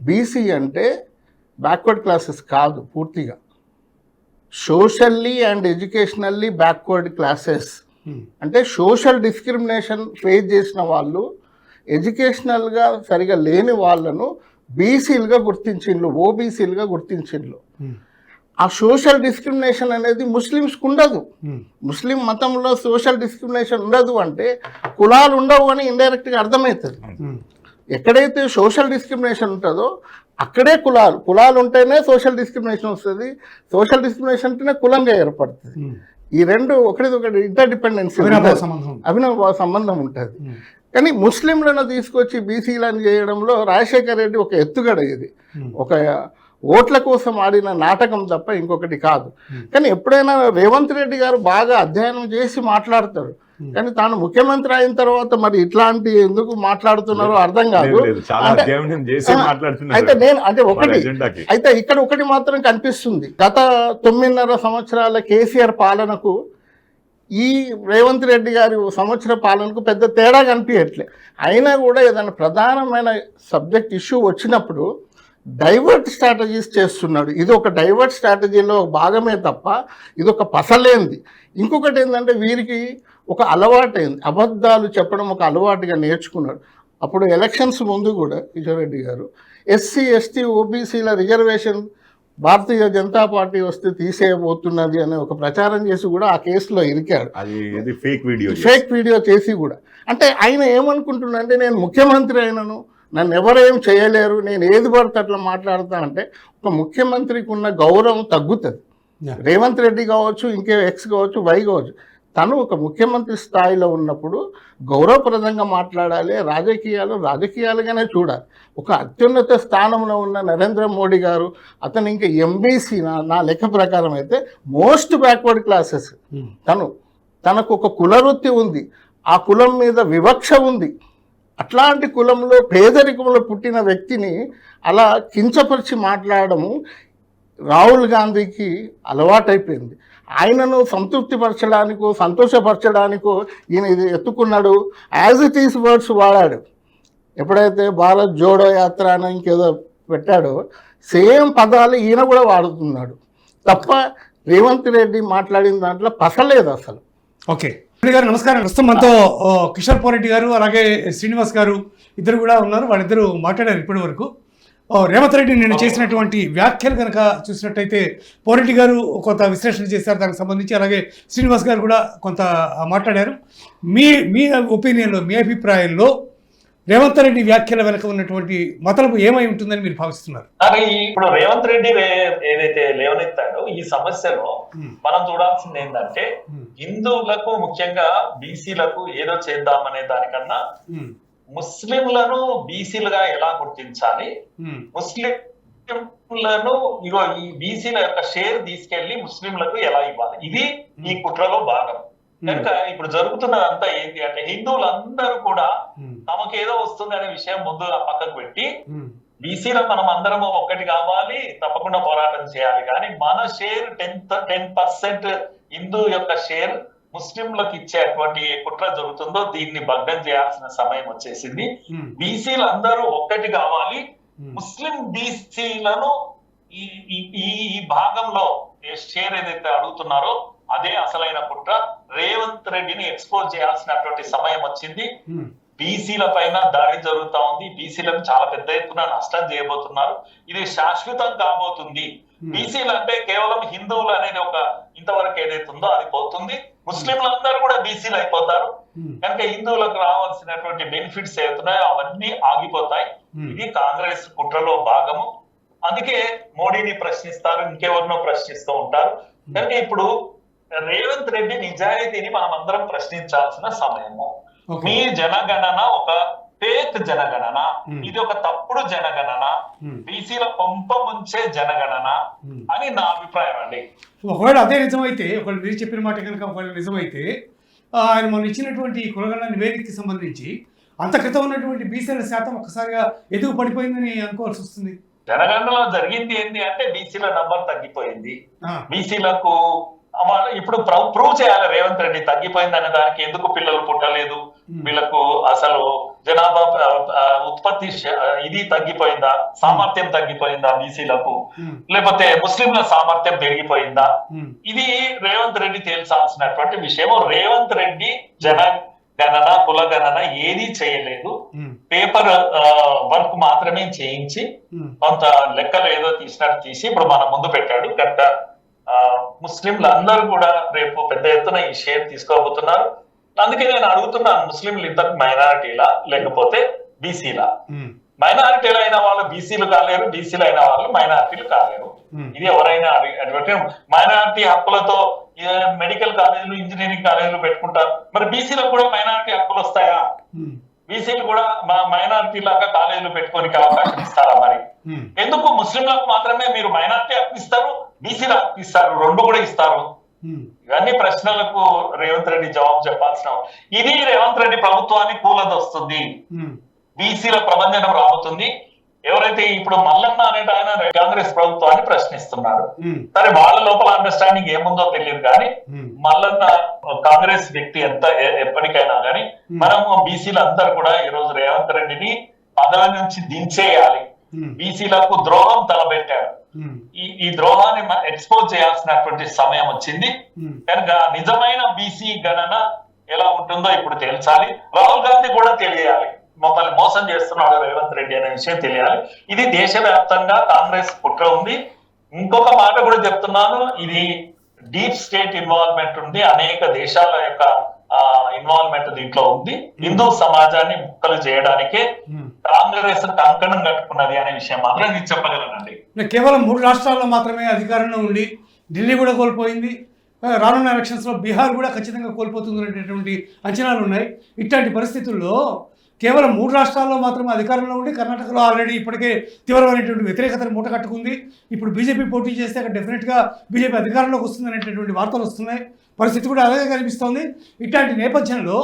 బీసీ అంటే బ్యాక్వర్డ్ క్లాసెస్ కాదు, పూర్తిగా socially and educationally backward classes. అంటే సోషల్ డిస్క్రిమినేషన్ ఫేస్ చేసిన వాళ్ళు, ఎడ్యుకేషనల్గా సరిగా లేని వాళ్ళను బీసీలుగా గుర్తించిండ్రు, ఓబీసీలుగా గుర్తించిండ్రు. ఆ సోషల్ డిస్క్రిమినేషన్ అనేది ముస్లిమ్స్కి ఉండదు. ముస్లిం మతంలో సోషల్ డిస్క్రిమినేషన్ ఉండదు అంటే కులాలు ఉండవు అని ఇండైరెక్ట్గా అర్థమవుతుంది. ఎక్కడైతే సోషల్ డిస్క్రిమినేషన్ ఉంటుందో అక్కడే కులాలు ఉంటేనే సోషల్ డిస్క్రిమినేషన్ వస్తుంది. సోషల్ డిస్క్రిమినేషన్ అంటేనే కులంగా ఏర్పడుతుంది. ఈ 2 ఒకటి ఇంటర్డిపెండెన్సీ, అవినాభావ సంబంధం ఉంటుంది. కానీ ముస్లింలను తీసుకొచ్చి బీసీలను చేయడంలో రాజశేఖర్ రెడ్డి ఒక ఎత్తుగడ. ఇది ఒక ఓట్ల కోసం ఆడిన నాటకం తప్ప ఇంకొకటి కాదు. కానీ ఎప్పుడైనా రేవంత్ రెడ్డి గారు బాగా అధ్యయనం చేసి మాట్లాడతారు. కానీ తాను ముఖ్యమంత్రి అయిన తర్వాత మరి ఇట్లాంటి ఎందుకు మాట్లాడుతున్నారో అర్థం కాదు. అయితే ఇక్కడ ఒకటి మాత్రం కనిపిస్తుంది. గత 9.5 సంవత్సరాల కేసీఆర్ పాలనకు ఈ రేవంత్ రెడ్డి గారి సంవత్సర పాలనకు పెద్ద తేడా కనిపించట్లే. అయినా కూడా ఏదైనా ప్రధానమైన సబ్జెక్ట్ ఇష్యూ వచ్చినప్పుడు డైవర్ట్ స్ట్రాటజీస్ చేస్తున్నాడు. ఇది ఒక డైవర్ట్ స్ట్రాటజీలో భాగమే తప్ప ఇది ఒక పసలేంది. ఇంకొకటి ఏంటంటే వీరికి ఒక అలవాటైంది, అబద్ధాలు చెప్పడం ఒక అలవాటుగా నేర్చుకున్నాడు. అప్పుడు ఎలక్షన్స్ ముందు కూడా కిషోర్ రెడ్డి గారు SC ST ఓబీసీల reservation Bharatiya Janata party వస్తే తీసేయబోతున్నది అనే ఒక ప్రచారం చేసి కూడా ఆ కేసులో ఇరికాడు. ఫేక్ వీడియో చేసి కూడా. అంటే ఆయన ఏమనుకుంటున్నాడంటే నేను ముఖ్యమంత్రి అయినను, నన్ను ఎవరేం చేయలేరు, నేను ఏది పడితే అట్లా మాట్లాడతా అంటే ఒక ముఖ్యమంత్రికి ఉన్న గౌరవం తగ్గుతుంది. Yeah. రేవంత్ రెడ్డి కావచ్చు, ఇంకే ఎక్స్ కావచ్చు, వై కావచ్చు, తను ఒక ముఖ్యమంత్రి స్థాయిలో ఉన్నప్పుడు గౌరవప్రదంగా మాట్లాడాలి, రాజకీయాలుగానే చూడాలి. ఒక అత్యున్నత స్థానంలో ఉన్న నరేంద్ర మోడీ గారు, అతను ఇంకా ఎంబీసీ నా లెక్క ప్రకారం అయితే మోస్ట్ బ్యాక్వర్డ్ క్లాసెస్. తనకు ఒక కులవృత్తి ఉంది, ఆ కులం మీద వివక్ష ఉంది. అట్లాంటి కులంలో పేదరికంలో పుట్టిన వ్యక్తిని అలా కించపరిచి మాట్లాడము రాహుల్ గాంధీకి అలవాటైపోయింది. ఆయనను సంతృప్తిపరచడానికో సంతోషపరచడానికో ఈయన ఇది ఎత్తుకున్నాడు. యాజ్ ఇట్ ఈస్ వర్డ్స్ వాడాడు. ఎప్పుడైతే భారత్ జోడో యాత్ర అని ఇంకేదో పెట్టాడో సేమ్ పదాలు ఈయన కూడా వాడుతున్నాడు తప్ప రేవంత్ రెడ్డి మాట్లాడిన దాంట్లో పసలేదు అసలు. ఓకే రెడ్డి గారు నమస్కారం. ప్రస్తుతం మనతో కిషోర్ పోరెడ్డి గారు అలాగే శ్రీనివాస్ గారు ఇద్దరు కూడా ఉన్నారు. వాళ్ళిద్దరూ మాట్లాడారు ఇప్పటి వరకు. రేవంత్ రెడ్డి నిన్న చేసినటువంటి వ్యాఖ్యలు కనుక చూసినట్టయితే పోరెడ్డి గారు కొంత విశ్లేషణ చేశారు దానికి సంబంధించి, అలాగే శ్రీనివాస్ గారు కూడా కొంత మాట్లాడారు. మీ ఒపీనియన్లో, మీ అభిప్రాయంలో రేవంత్ రెడ్డి వ్యాఖ్యల వెనక ఉన్నటువంటి మతలబు ఏమై ఉంటుందని మీరు భావిస్తున్నారు? కానీ ఇప్పుడు రేవంత్ రెడ్డి ఏదైతే లేవనెత్తాడో ఈ సమస్యలో మనం చూడాల్సింది ఏంటంటే, హిందువులకు ముఖ్యంగా బీసీలకు ఏదో చేద్దామనే దానికన్నా ముస్లింలను బీసీలుగా ఎలా గుర్తించాలి, ముస్లింలను ఇగో ఈ బీసీల యొక్క షేర్ తీసుకెళ్లి ముస్లింలకు ఎలా ఇవ్వాలి, ఇది ఈ కుట్రలో భాగం. కనుక ఇప్పుడు జరుగుతున్నదంతా ఏంటి అంటే, హిందువులందరూ కూడా తమకేదో వస్తుంది అనే విషయం ముందు పక్కకు పెట్టి బీసీలో మనం అందరం ఒక్కటి కావాలి, తప్పకుండా పోరాటం చేయాలి. కానీ మన షేర్ 10% హిందూ యొక్క షేర్ ముస్లింలకు ఇచ్చేటువంటి కుట్ర జరుగుతుందో దీన్ని భగ్నం చేయాల్సిన సమయం వచ్చేసింది. బీసీలు అందరూ ఒక్కటి కావాలి. ముస్లిం బీసీలను ఈ భాగంలో షేర్ ఏదైతే అడుగుతున్నారో అదే అసలైన కుట్ర. రేవంత్ రెడ్డిని ఎక్స్పోజ్ చేయాల్సినటువంటి సమయం వచ్చింది. బీసీల పైన దాడి జరుగుతా ఉంది. బీసీలకు చాలా పెద్ద ఎత్తున నష్టం చేయబోతున్నారు. ఇది శాశ్వతం కాబోతుంది. బీసీలు అంటే కేవలం హిందువులు అనేది ఒక ఇంతవరకు ఏదైతే ఉందో అది పోతుంది. ముస్లింలందరూ కూడా బీసీలు అయిపోతారు. కనుక హిందువులకు రావాల్సినటువంటి బెనిఫిట్స్ ఏవైతున్నాయో అవన్నీ ఆగిపోతాయి. ఇది కాంగ్రెస్ కుట్రలో భాగము. అందుకే మోడీని ప్రశ్నిస్తారు, ఇంకెవరినో ప్రశ్నిస్తూ ఉంటారు. కనుక ఇప్పుడు రేవంత్ రెడ్డి నిజాయితీని మనం అందరం ప్రశ్నించాల్సిన సమయము. మీ జనగణన ఒక ఫేక్ జనగణన, ఇది ఒక తప్పుడు జనగణన, బీసీల పంప ముంచే జనగణన అని నా అభిప్రాయం అండి. ఒకవేళ అదే నిజమైతే, ఒకవేళ మీరు చెప్పిన మాట కనుక ఒకవేళ నిజమైతే, ఆయన మనం ఇచ్చినటువంటి కులగణన నివేదికకి సంబంధించి అంత క్రితం ఉన్నటువంటి బీసీల శాతం ఒక్కసారిగా ఎదుగు పడిపోయిందని అనుకోవాల్సి వస్తుంది. జనగణనలో జరిగింది ఏంటి అంటే బీసీల నంబర్ తగ్గిపోయింది. బీసీలకు ఇప్పుడు ప్రూవ్ చేయాలి రేవంత్ రెడ్డి తగ్గిపోయింది అనే దానికి. ఎందుకు పిల్లలు పుట్టలేదు, వీళ్ళకు అసలు జనాభా ఉత్పత్తి ఇది తగ్గిపోయిందా, సామర్థ్యం తగ్గిపోయిందా బీసీలకు, లేకపోతే ముస్లింల సామర్థ్యం పెరిగిపోయిందా, ఇది రేవంత్ రెడ్డి తేల్చాల్సినటువంటి విషయం. రేవంత్ రెడ్డి జనగణన కులగణన ఏదీ చేయలేదు. పేపర్ వర్క్ మాత్రమే చేయించి కొంత లెక్కలు ఏదో తీసినట్టు తీసి ఇప్పుడు మన ముందు పెట్టాడు. కనుక ముస్లింలు అందరూ కూడా రేపు పెద్ద ఎత్తున ఈ షేర్ తీసుకోబోతున్నారు. అందుకే నేను అడుగుతున్నాను, ముస్లింలు ఇంతకు మైనారిటీలా లేకపోతే బీసీలా? మైనారిటీలు అయిన వాళ్ళు బీసీలు కాలేరు, బీసీలు అయిన వాళ్ళు మైనారిటీలు కాలేరు. ఇది ఎవరైనా మైనారిటీ హక్కులతో మెడికల్ కాలేజీలు, ఇంజనీరింగ్ కాలేజీలు పెట్టుకుంటారు. మరి బీసీలకు కూడా మైనారిటీ హక్కులు వస్తాయా? బీసీలు కూడా మైనారిటీ లాగా కాలేజీలు పెట్టుకోనికి అవకాశం ఇస్తారా? మరి ఎందుకు ముస్లింలకు మాత్రమే మీరు మైనారిటీ హక్కు ఇస్తారు, బీసీలు హక్కు ఇస్తారు, రెండు కూడా ఇస్తారు? ఇవన్నీ ప్రశ్నలకు రేవంత్ రెడ్డి జవాబు చెప్పాల్సిన. ఇది రేవంత్ రెడ్డి ప్రభుత్వాన్ని కూలదొస్తుంది, బీసీల ప్రభంజనం రాబోతుంది. ఎవరైతే ఇప్పుడు మల్లన్న అనేట ఆయన కాంగ్రెస్ ప్రభుత్వాన్ని ప్రశ్నిస్తున్నారు. సరే, వాళ్ళ లోపల అండర్స్టాండింగ్ ఏముందో తెలియదు కానీ మల్లన్న కాంగ్రెస్ వ్యక్తి ఎప్పటికైనా కానీ మనము బీసీలు అందరూ కూడా ఈ రోజు రేవంత్ రెడ్డిని పదవి నుంచి దించేయాలి. బీసీలకు ద్రోహం తలబెట్టాడు. ఈ ద్రోహాన్ని ఎక్స్పోజ్ చేయాల్సినటువంటి సమయం వచ్చింది. కనుక నిజమైన బీసీ గణన ఎలా ఉంటుందో ఇప్పుడు తేల్చాలి. రాహుల్ గాంధీ కూడా తెలియాలి, మమ్మల్ని మోసం చేస్తున్నాడు రేవంత్ రెడ్డి అనే విషయం తెలియాలి. ఇది దేశవ్యాప్తంగా కాంగ్రెస్ కుట్ర ఉంది. ఇంకొక మాట కూడా చెప్తున్నాను, ఇది డీప్ స్టేట్ ఇన్వాల్వ్మెంట్ ఉంది. అనేక దేశాల యొక్క ఇన్వాల్వ్మెంట్ దీంట్లో ఉంది. హిందూ సమాజాన్ని ముక్కలు చేయడానికే కాంగ్రెస్ కంకణం కట్టుకున్నది అనే విషయం మాత్రం నేను చెప్పగలనండి. కేవలం 3 రాష్ట్రాల్లో మాత్రమే అధికారంలో ఉండి ఢిల్లీ కూడా కోల్పోయింది, రానున్న ఎలక్షన్స్లో బీహార్ కూడా ఖచ్చితంగా కోల్పోతుంది అనేటటువంటి అంచనాలు ఉన్నాయి. ఇట్లాంటి పరిస్థితుల్లో కేవలం 3 రాష్ట్రాల్లో మాత్రమే అధికారంలో ఉండి కర్ణాటకలో ఆల్రెడీ ఇప్పటికే తీవ్రమైనటువంటి వ్యతిరేకతను మూట కట్టుకుంది. ఇప్పుడు బీజేపీ పోటీ చేస్తే అక్కడ డెఫినెట్గా బీజేపీ అధికారంలోకి వస్తుంది అనేటటువంటి వార్తలు వస్తున్నాయి. పరిస్థితి కూడా అలాగే కనిపిస్తోంది. ఇట్లాంటి నేపథ్యంలో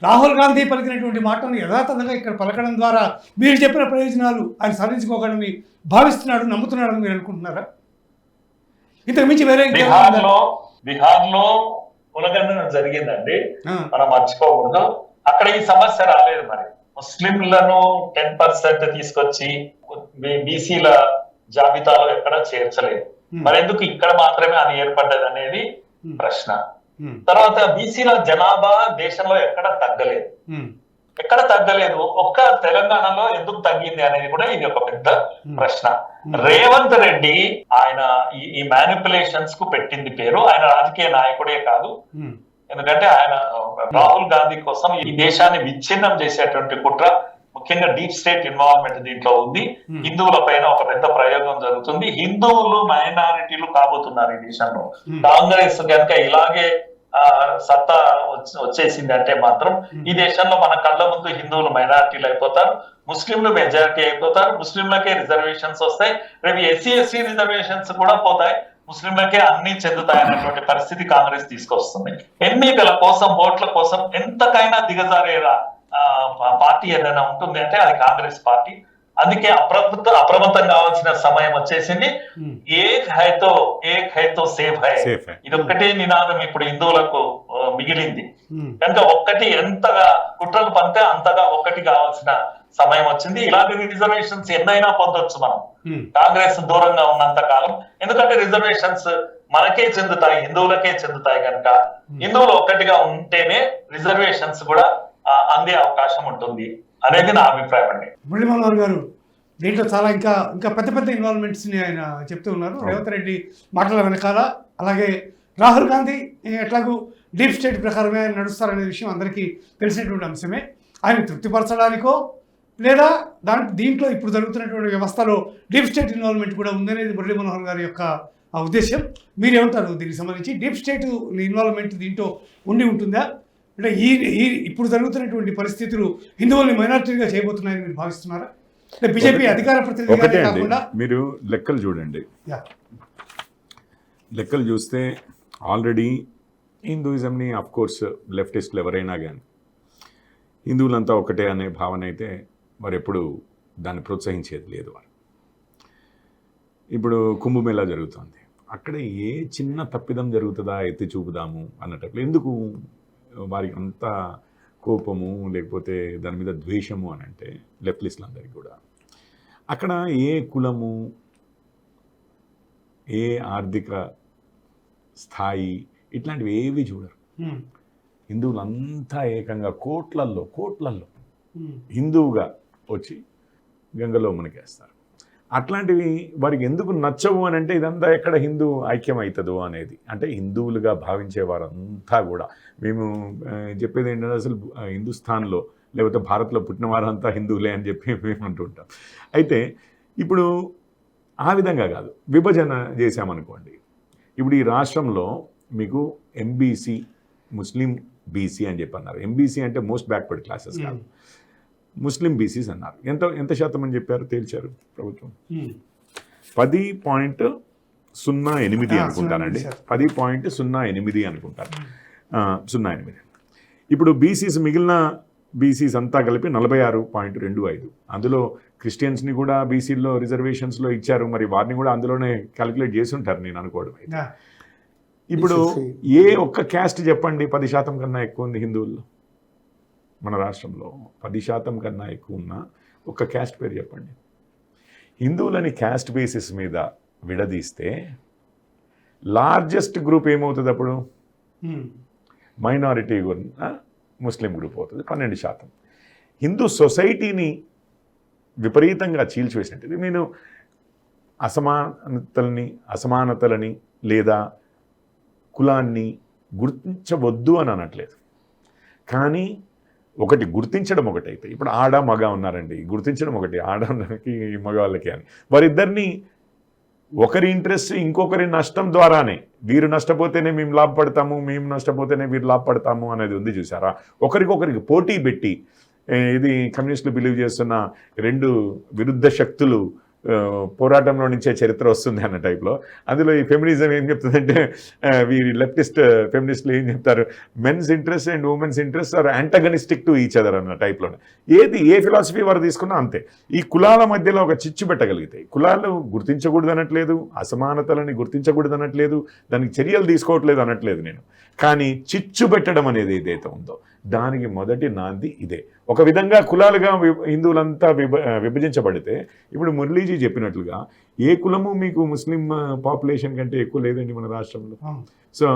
రాహుల్ గాంధీ పలికినటువంటి మాటలను యథాతథంగా ఇక్కడ పలకడం ద్వారా మీరు చెప్పిన ప్రయోజనాలు ఆయన సాధించుకోగలని భావిస్తున్నాడు, నమ్ముతున్నాడని మీరు అనుకుంటున్నారా? ఇంతకు మించి వేరే బీహార్లో ఉలగండం జరిగిందండి, మనం మర్చిపోకూడదు. అక్కడ ఈ సమస్య రాలేదు. మరి ముస్లింలను 10% తీసుకొచ్చి బీసీల జాబితాలో ఎక్కడ చేర్చలేదు. మరి ఎందుకు ఇక్కడ మాత్రమే అది ఏర్పడ్డది అనేది ప్రశ్న. తర్వాత బీసీల జనాభా దేశంలో ఎక్కడ తగ్గలేదు. ఒక్క తెలంగాణలో ఎందుకు తగ్గింది అనేది కూడా ఇది ఒక పెద్ద ప్రశ్న. రేవంత్ రెడ్డి ఆయన ఈ మ్యానిపులేషన్స్ కు పెట్టింది పేరు. ఆయన రాజకీయ నాయకుడే కాదు, ఎందుకంటే ఆయన రాహుల్ గాంధీ కోసం ఈ దేశాన్ని విచ్ఛిన్నం చేసేటువంటి కుట్ర, ముఖ్యంగా డీప్ స్టేట్ ఇన్వాల్వ్మెంట్ దీంట్లో ఉంది. హిందువుల పైన ఒక పెద్ద ప్రయోగం జరుగుతుంది. హిందువులు మైనారిటీలు కాబోతున్నారు ఈ దేశంలో. కాంగ్రెస్ కనుక ఇలాగే సత్తా వచ్చేసింది అంటే మాత్రం ఈ దేశంలో మన కళ్ళ ముందు హిందువులు మైనారిటీలు అయిపోతారు, ముస్లింలు మెజారిటీ అయిపోతారు, ముస్లింలకే రిజర్వేషన్స్ వస్తాయి, రేపు ఎస్సీ రిజర్వేషన్స్ కూడా పోతాయి, ముస్లింలకే అన్ని చెందుతాయనేటువంటి పరిస్థితి కాంగ్రెస్ తీసుకొస్తుంది. ఎన్నికల కోసం, ఓట్ల కోసం ఎంతకైనా దిగజారేలా పార్టీ ఏదైనా ఉంటుంది అంటే అది కాంగ్రెస్ పార్టీ. అందుకే అప్రమత్తం కావాల్సిన సమయం వచ్చేసింది. ఏక్ హైతో సేఫ్ హై, ఇది ఒక్కటే నినాదం ఇప్పుడు హిందువులకు మిగిలింది. కనుక ఒక్కటి ఎంతగా కుట్రలు పంతే అంతగా ఒక్కటి కావాల్సిన సమయం వచ్చింది. ఇలాంటి రిజర్వేషన్స్ ఎన్నైనా పొందొచ్చు మనం కాంగ్రెస్ దూరంగా ఉన్నంత కాలం. ఎందుకంటే రిజర్వేషన్స్ మనకే చెందుతాయి, హిందువులకే చెందుతాయి. కనుక హిందువులు ఒక్కటిగా ఉంటేనే రిజర్వేషన్స్ కూడా అందే అవకాశం ఉంటుంది అనేది నా అభిప్రాయం అండి. మురళీ మనోహర్ గారు దీంట్లో చాలా ఇంకా పెద్ద ఇన్వాల్వ్మెంట్స్ని ఆయన చెప్తూ ఉన్నారు. రేవంత్ రెడ్డి మాటల వెనకాల అలాగే రాహుల్ గాంధీ ఎట్లాగూ డీప్ స్టేట్ ప్రకారమే ఆయన నడుస్తారనే విషయం అందరికీ తెలిసినటువంటి అంశమే. ఆయన తృప్తిపరచడానికో లేదా దీంట్లో ఇప్పుడు జరుగుతున్నటువంటి వ్యవస్థలో డీప్ స్టేట్ ఇన్వాల్వ్మెంట్ కూడా ఉందనేది మురళీ మనోహర్ గారి యొక్క ఉద్దేశం. మీరేమంటారు దీనికి సంబంధించి? డీప్ స్టేట్ ఇన్వాల్వ్మెంట్ దీంట్లో ఉంటుందా? అంటే ఇప్పుడు జరుగుతున్నటువంటి పరిస్థితులు హిందువుల్ని మైనారిటీగా చేయబోతున్నాయని మీరు భావిస్తున్నారా? బీజేపీ అధికార ప్రతినిధి కాకుండా మీరు లెక్కలు చూడండి. లెక్కలు చూస్తే ఆల్రెడీ హిందూయిజంని కోర్స్ లెఫ్టిస్టులు ఎవరైనా కానీ హిందువులంతా ఒకటే అనే భావన అయితే మరి ఎప్పుడు దాన్ని ప్రోత్సహించేది లేదు. వారు ఇప్పుడు కుంభమేళా జరుగుతుంది, అక్కడ ఏ చిన్న తప్పిదం జరుగుతుందా ఎత్తి చూపుదాము అన్నట్లు ఎందుకు వారికి అంత కోపము లేకపోతే దాని మీద ద్వేషము అని అంటే లెఫ్టిస్టులందరికీ కూడా అక్కడ ఏ కులము ఏ ఆర్థిక స్థాయి ఇట్లాంటివి ఏవి చూడరు. హిందువులంతా ఏకంగా కోట్లల్లో హిందువుగా వచ్చి గంగలో మునిగేస్తారు. అట్లాంటివి వారికి ఎందుకు నచ్చవు అని అంటే ఇదంతా ఎక్కడ హిందూ ఐక్యం అవుతుందో అనేది. అంటే హిందువులుగా భావించే వారంతా కూడా మేము చెప్పేది ఏంటంటే అసలు హిందుస్థాన్లో లేకపోతే భారత్లో పుట్టిన వారంతా హిందువులే అని చెప్పి మేము అంటూ ఉంటాం. అయితే ఇప్పుడు ఆ విధంగా కాదు, విభజన చేశామనుకోండి. ఇప్పుడు ఈ రాష్ట్రంలో మీకు ఎంబీసీ ముస్లిం బీసీ అని చెప్పి అన్నారు. ఎంబీసీ అంటే మోస్ట్ బ్యాక్వర్డ్ క్లాసెస్ కాదు, ముస్లిం బీసీస్ అన్నారు. ఎంత శాతం అని చెప్పారు తేల్చారు ప్రభుత్వం? 10.08 అనుకుంటానండి, 10.08 అనుకుంటారు, 08. ఇప్పుడు బీసీస్ మిగిలిన బీసీస్ అంతా కలిపి 46.25. అందులో క్రిస్టియన్స్ని కూడా బీసీల్లో రిజర్వేషన్స్లో ఇచ్చారు, మరి వారిని కూడా అందులోనే క్యాలిక్యులేట్ చేసి ఉంటారు నేను అనుకోవడం అయితే. ఇప్పుడు ఏ ఒక్క క్యాస్ట్ చెప్పండి 10% కన్నా ఎక్కువ ఉంది హిందువుల్లో? మన రాష్ట్రంలో 10% కన్నా ఎక్కువ ఉన్న ఒక్క క్యాస్ట్ పేరు చెప్పండి. హిందువులని క్యాస్ట్ బేసిస్ మీద విడదీస్తే లార్జెస్ట్ గ్రూప్ ఏమవుతుంది అప్పుడు? మైనారిటీ ముస్లిం గ్రూప్ అవుతుంది 12%. హిందూ సొసైటీని విపరీతంగా చీల్చివేసినట్టు. నేను అసమానతలని లేదా కులాన్ని గుర్తించవద్దు అని అనట్లేదు, కానీ ఒకటి గుర్తించడం ఒకటైతే ఇప్పుడు ఆడ మగ ఉన్నారండి, గుర్తించడం ఒకటి, ఆడకి మగవాళ్ళకి అని వారిద్దరిని ఒకరి ఇంట్రెస్ట్ ఇంకొకరి నష్టం ద్వారానే, వీరు నష్టపోతేనే మేము లాభపడతాము, మేము నష్టపోతేనే వీరు లాభపడతాము అనేది ఉంది చూసారా. ఒకరికొకరికి పోటీ పెట్టి ఇది కమ్యూనిస్టులు బిలీవ్ చేస్తున్న రెండు విరుద్ధ శక్తులు పోరాటంలో నుంచే చరిత్ర వస్తుంది అన్న టైప్లో. అందులో ఈ ఫెమినిజం ఏం చెప్తుందంటే, వీరి లెఫ్టిస్ట్ ఫెమినిస్టులు ఏం చెప్తారు, men's interest and women's interest are antagonistic to each other అన్న టైప్లోనే. ఏ ఫిలాసఫీ వారు తీసుకున్నా అంతే. ఈ కులాల మధ్యలో ఒక చిచ్చు పెట్టగలిగితే, కులాలు గుర్తించకూడదు అనట్లేదు, అసమానతలని గుర్తించకూడదు అనట్లేదు, దానికి చర్యలు తీసుకోవట్లేదు అనట్లేదు నేను, కానీ చిచ్చు పెట్టడం అనేది ఏదైతే ఉందో దానికి మొదటి నాంది ఇదే. ఒక విధంగా కులాలుగా హిందువులంతా విభజించబడితే, ఇప్పుడు మురళీజీ చెప్పినట్లుగా ఏ కులము మీకు ముస్లిం పాపులేషన్ కంటే ఎక్కువ లేదండి మన రాష్ట్రంలో. సో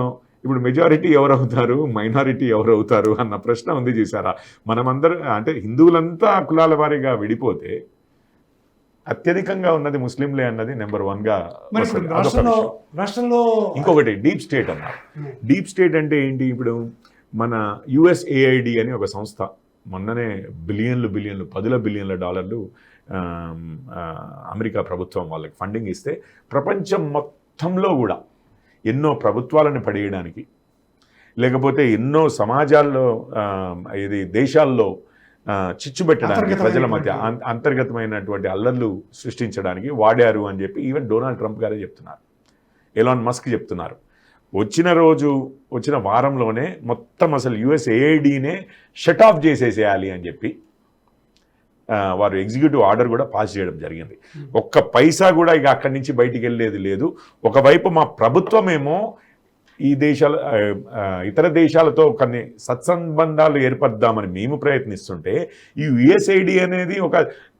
ఇప్పుడు మెజారిటీ ఎవరవుతారు, మైనారిటీ ఎవరవుతారు అన్న ప్రశ్న ఉంది చూసారా. మనమందరం అంటే హిందువులంతా కులాల వారీగా విడిపోతే అత్యధికంగా ఉన్నది ముస్లింలే అన్నది నెంబర్ 1గా. రాష్ట్రంలో ఇంకొకటి డీప్ స్టేట్ అన్నారు. డీప్ స్టేట్ అంటే ఏంటి? ఇప్పుడు మన USAID అని ఒక సంస్థ మొన్ననే బిలియన్లు $10 బిలియన్ల అమెరికా ప్రభుత్వం వాళ్ళకి ఫండింగ్ ఇస్తే, ప్రపంచం మొత్తంలో కూడా ఎన్నో ప్రభుత్వాలను పడేయడానికి, లేకపోతే ఎన్నో సమాజాల్లో ఇది దేశాల్లో చిచ్చు పెట్టడానికి, ప్రజల మధ్య అంతర్గతమైనటువంటి అల్లర్లు సృష్టించడానికి వాడారు అని చెప్పి ఈవెన్ డొనాల్డ్ ట్రంప్ గారే చెప్తున్నారు, ఎలాన్ మస్క్ చెప్తున్నారు. వచ్చిన వారంలోనే మొత్తం అసలు USAIDనే షట్ ఆఫ్ చేసేసేయాలి అని చెప్పి వారు ఎగ్జిక్యూటివ్ ఆర్డర్ కూడా పాస్ చేయడం జరిగింది. ఒక్క పైసా కూడా ఇక అక్కడి నుంచి బయటికి వెళ్ళేది లేదు. ఒకవైపు మా ప్రభుత్వమేమో ఈ ఇతర దేశాలతో కొన్ని సత్సంబంధాలు ఏర్పడదామని మేము ప్రయత్నిస్తుంటే, ఈ USAID అనేది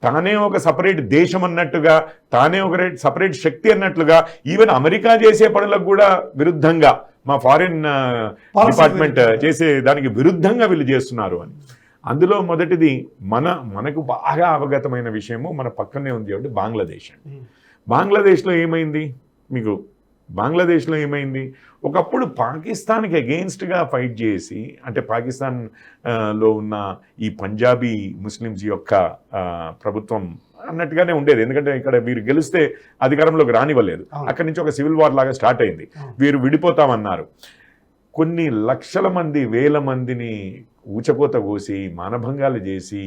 తానే ఒక సపరేట్ దేశం అన్నట్టుగా, తానే ఒక సపరేట్ శక్తి అన్నట్లుగా, ఈవెన్ అమెరికా చేసే పనులకు కూడా విరుద్ధంగా, మా ఫారిన్ డిపార్ట్మెంట్ చేసే దానికి విరుద్ధంగా వీళ్ళు చేస్తున్నారు అని. అందులో మొదటిది మనకు బాగా అవగతమైన విషయము మన పక్కనే ఉంది కాబట్టి బంగ్లాదేశ్ అండి. బంగ్లాదేశ్లో ఏమైంది? ఒకప్పుడు పాకిస్తాన్కి అగెయిన్స్ట్గా ఫైట్ చేసి, అంటే పాకిస్తాన్లో ఉన్న ఈ పంజాబీ ముస్లిమ్స్ యొక్క ప్రభుత్వం అన్నట్టుగానే ఉండేది. ఎందుకంటే ఇక్కడ వీరు గెలిస్తే అధికారంలోకి రానివ్వలేదు. అక్కడి నుంచి ఒక సివిల్ వార్ లాగా స్టార్ట్ అయింది. వీరు విడిపోతామన్నారు. కొన్ని లక్షల మంది, వేల మందిని ఊచకోత కోసి, మానభంగాలు చేసి,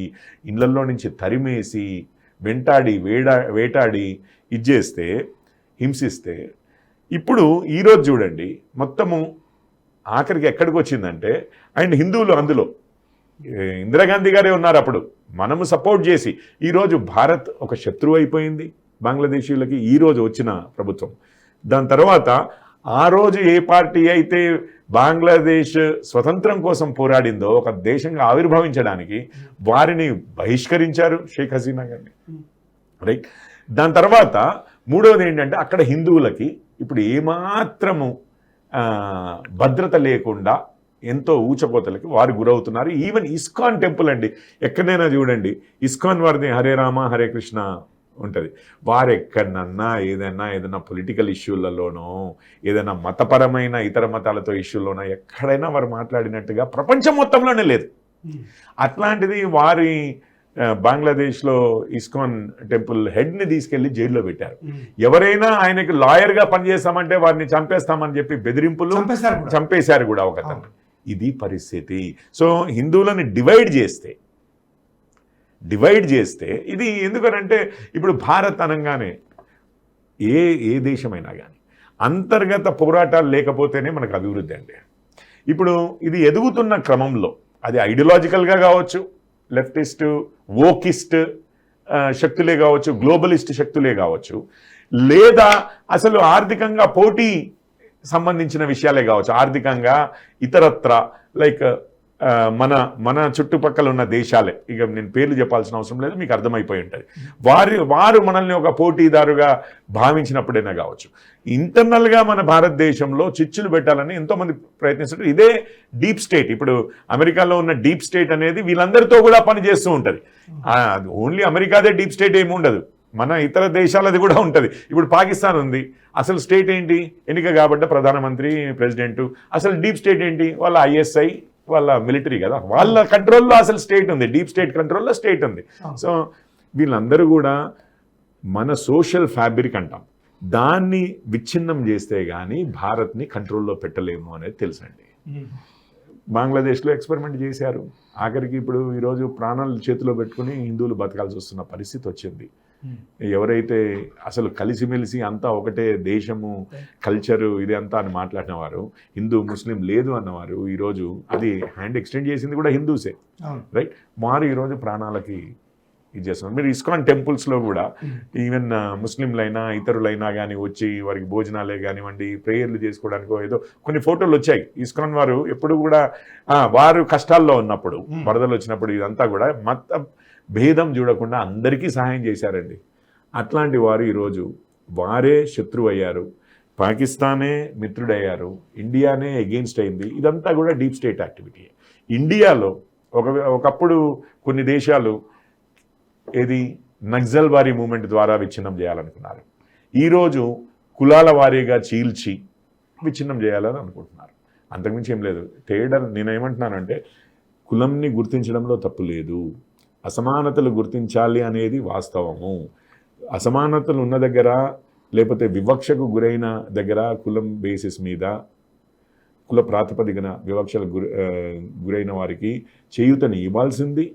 ఇళ్లల్లో నుంచి తరిమేసి, వేటాడి ఇచ్చేస్తే, హింసిస్తే, ఇప్పుడు ఈరోజు చూడండి మొత్తము ఆఖరికి ఎక్కడికి వచ్చిందంటే, అండ్ హిందువులు అందులో ఇందిరాగాంధీ గారే ఉన్నారు అప్పుడు, మనము సపోర్ట్ చేసి, ఈరోజు భారత్ ఒక శత్రువు అయిపోయింది బంగ్లాదేశీయులకి ఈరోజు వచ్చిన ప్రభుత్వం. దాని తర్వాత ఆ రోజు ఏ పార్టీ అయితే బంగ్లాదేశ్ స్వతంత్రం కోసం పోరాడిందో, ఒక దేశంగా ఆవిర్భవించడానికి, వారిని బహిష్కరించారు షేక్ హసీనా గారిని, రైట్. దాని తర్వాత మూడవది ఏంటంటే, అక్కడ హిందువులకి ఇప్పుడు ఏమాత్రము భద్రత లేకుండా ఎంతో ఊచకోతలకి వారు గురవుతున్నారు. ఈవెన్ ఇస్కాన్ టెంపుల్ అండి, ఎక్కడైనా చూడండి ఇస్కాన్ వారిది హరే రామ హరే కృష్ణ ఉంటుంది. వారు ఎక్కడన్నా ఏదైనా పొలిటికల్ ఇష్యూలలోనో, ఏదైనా మతపరమైన ఇతర మతాలతో ఇష్యూలోనో ఎక్కడైనా వారు మాట్లాడినట్టుగా ప్రపంచం మొత్తంలోనే లేదు. అట్లాంటిది వారి బంగ్లాదేశ్లో ఇస్కాన్ టెంపుల్ హెడ్ని తీసుకెళ్లి జైల్లో పెట్టారు. ఎవరైనా ఆయనకి లాయర్గా పనిచేస్తామంటే వారిని చంపేస్తామని చెప్పి బెదిరింపులు చంపేశారు కూడా ఒకతను. ఇది పరిస్థితి. సో హిందువులను డివైడ్ చేస్తే ఇది ఎందుకనంటే, ఇప్పుడు భారత్ అనగానే ఏ దేశమైనా కానీ అంతర్గత పోరాటాలు లేకపోతేనే మనకు అభివృద్ధి అండి. ఇప్పుడు ఇది ఎదుగుతున్న క్రమంలో అది ఐడియాలజికల్గా కావచ్చు, లెఫ్టిస్ట్ వోకిస్ట్ శక్తులే కావచ్చు, గ్లోబలిస్ట్ శక్తులే కావచ్చు, లేదా అసలు ఆర్థికంగా పోటీ సంబంధించిన విషయాలే కావచ్చు, ఆర్థికంగా ఇతరత్ర లైక్ మన చుట్టుపక్కల ఉన్న దేశాలే, ఇక నేను పేర్లు చెప్పాల్సిన అవసరం లేదు, మీకు అర్థమైపోయి ఉంటుంది. వారు మనల్ని ఒక పోటీదారుగా భావించినప్పుడైనా కావచ్చు. ఇంటర్నల్గా మన భారతదేశంలో చిచ్చులు పెట్టాలని ఎంతోమంది ప్రయత్నిస్తుంటారు. ఇదే డీప్ స్టేట్. ఇప్పుడు అమెరికాలో ఉన్న డీప్ స్టేట్ అనేది వీళ్ళందరితో కూడా పనిచేస్తూ ఉంటుంది. ఓన్లీ అమెరికాదే డీప్ స్టేట్ ఏమి ఉండదు, మన ఇతర దేశాలది కూడా ఉంటుంది. ఇప్పుడు పాకిస్తాన్ ఉంది, అసలు స్టేట్ ఏంటి? ఎన్నిక కాబట్ట ప్రధానమంత్రి, ప్రెసిడెంట్. అసలు డీప్ స్టేట్ ఏంటి? వాళ్ళ ISI, వాళ్ళ మిలిటరీ కదా, వాళ్ళ కంట్రోల్లో అసలు స్టేట్ ఉంది, డీప్ స్టేట్ కంట్రోల్లో స్టేట్ ఉంది. సో వీళ్ళందరూ కూడా మన సోషల్ ఫ్యాబ్రిక్ అంటాం, దాన్ని విచ్ఛిన్నం చేస్తే కానీ భారత్ని కంట్రోల్లో పెట్టలేము అనేది తెలుసండి. బంగ్లాదేశ్లో ఎక్స్పెరిమెంట్ చేశారు, ఆఖరికి ఇప్పుడు ఈరోజు ప్రాణాలు చేతిలో పెట్టుకుని హిందువులు బతకాల్సి వస్తున్న పరిస్థితి వచ్చింది. ఎవరైతే అసలు కలిసిమెలిసి అంతా ఒకటే దేశము కల్చరు ఇది అంతా అని మాట్లాడిన వారు, హిందూ ముస్లిం లేదు అన్నవారు, ఈరోజు అది హ్యాండ్ ఎక్స్టెండ్ చేసింది కూడా హిందూసే, రైట్? వారు ఈరోజు ప్రాణాలకి ఇది చేస్తున్నారు. మీరు ఇస్కాన్ టెంపుల్స్లో కూడా ఈవెన్ ముస్లింలైనా ఇతరులైనా కానీ వచ్చి వారికి భోజనాలే కానివ్వండి, ప్రేయర్లు చేసుకోవడానికో ఏదో కొన్ని ఫోటోలు వచ్చాయి. ఇస్కాన్ వారు ఎప్పుడు కూడా వారు కష్టాల్లో ఉన్నప్పుడు, వరదలు వచ్చినప్పుడు ఇదంతా కూడా మత భేదం చూడకుండా అందరికీ సహాయం చేశారండి. అట్లాంటి వారు ఈరోజు వారే శత్రువు అయ్యారు, పాకిస్తానే మిత్రుడయ్యారు, ఇండియానే ఎగెయిన్స్ట్ అయింది. ఇదంతా కూడా డీప్ స్టేట్ యాక్టివిటీ. ఇండియాలో ఒకప్పుడు కొన్ని దేశాలు ఏది నక్సల్బారీ మూమెంట్ ద్వారా విచ్ఛిన్నం చేయాలనుకున్నారు. ఈరోజు కులాల వారీగా చీల్చి విచ్ఛిన్నం చేయాలని అనుకుంటున్నారు. అంతకుమించి ఏం లేదు. తేడా నేనేమంటున్నానంటే కులంని గుర్తించడంలో తప్పు లేదు, అసమానతలు గుర్తించాలి అనేది వాస్తవము. అసమానతలు ఉన్న దగ్గర లేకపోతే వివక్షకు గురైన దగ్గర కులం బేసిస్ మీద కుల ప్రాతిపదికన వివక్షలకు గురైన వారికి చేయూతని ఇవ్వాల్సింది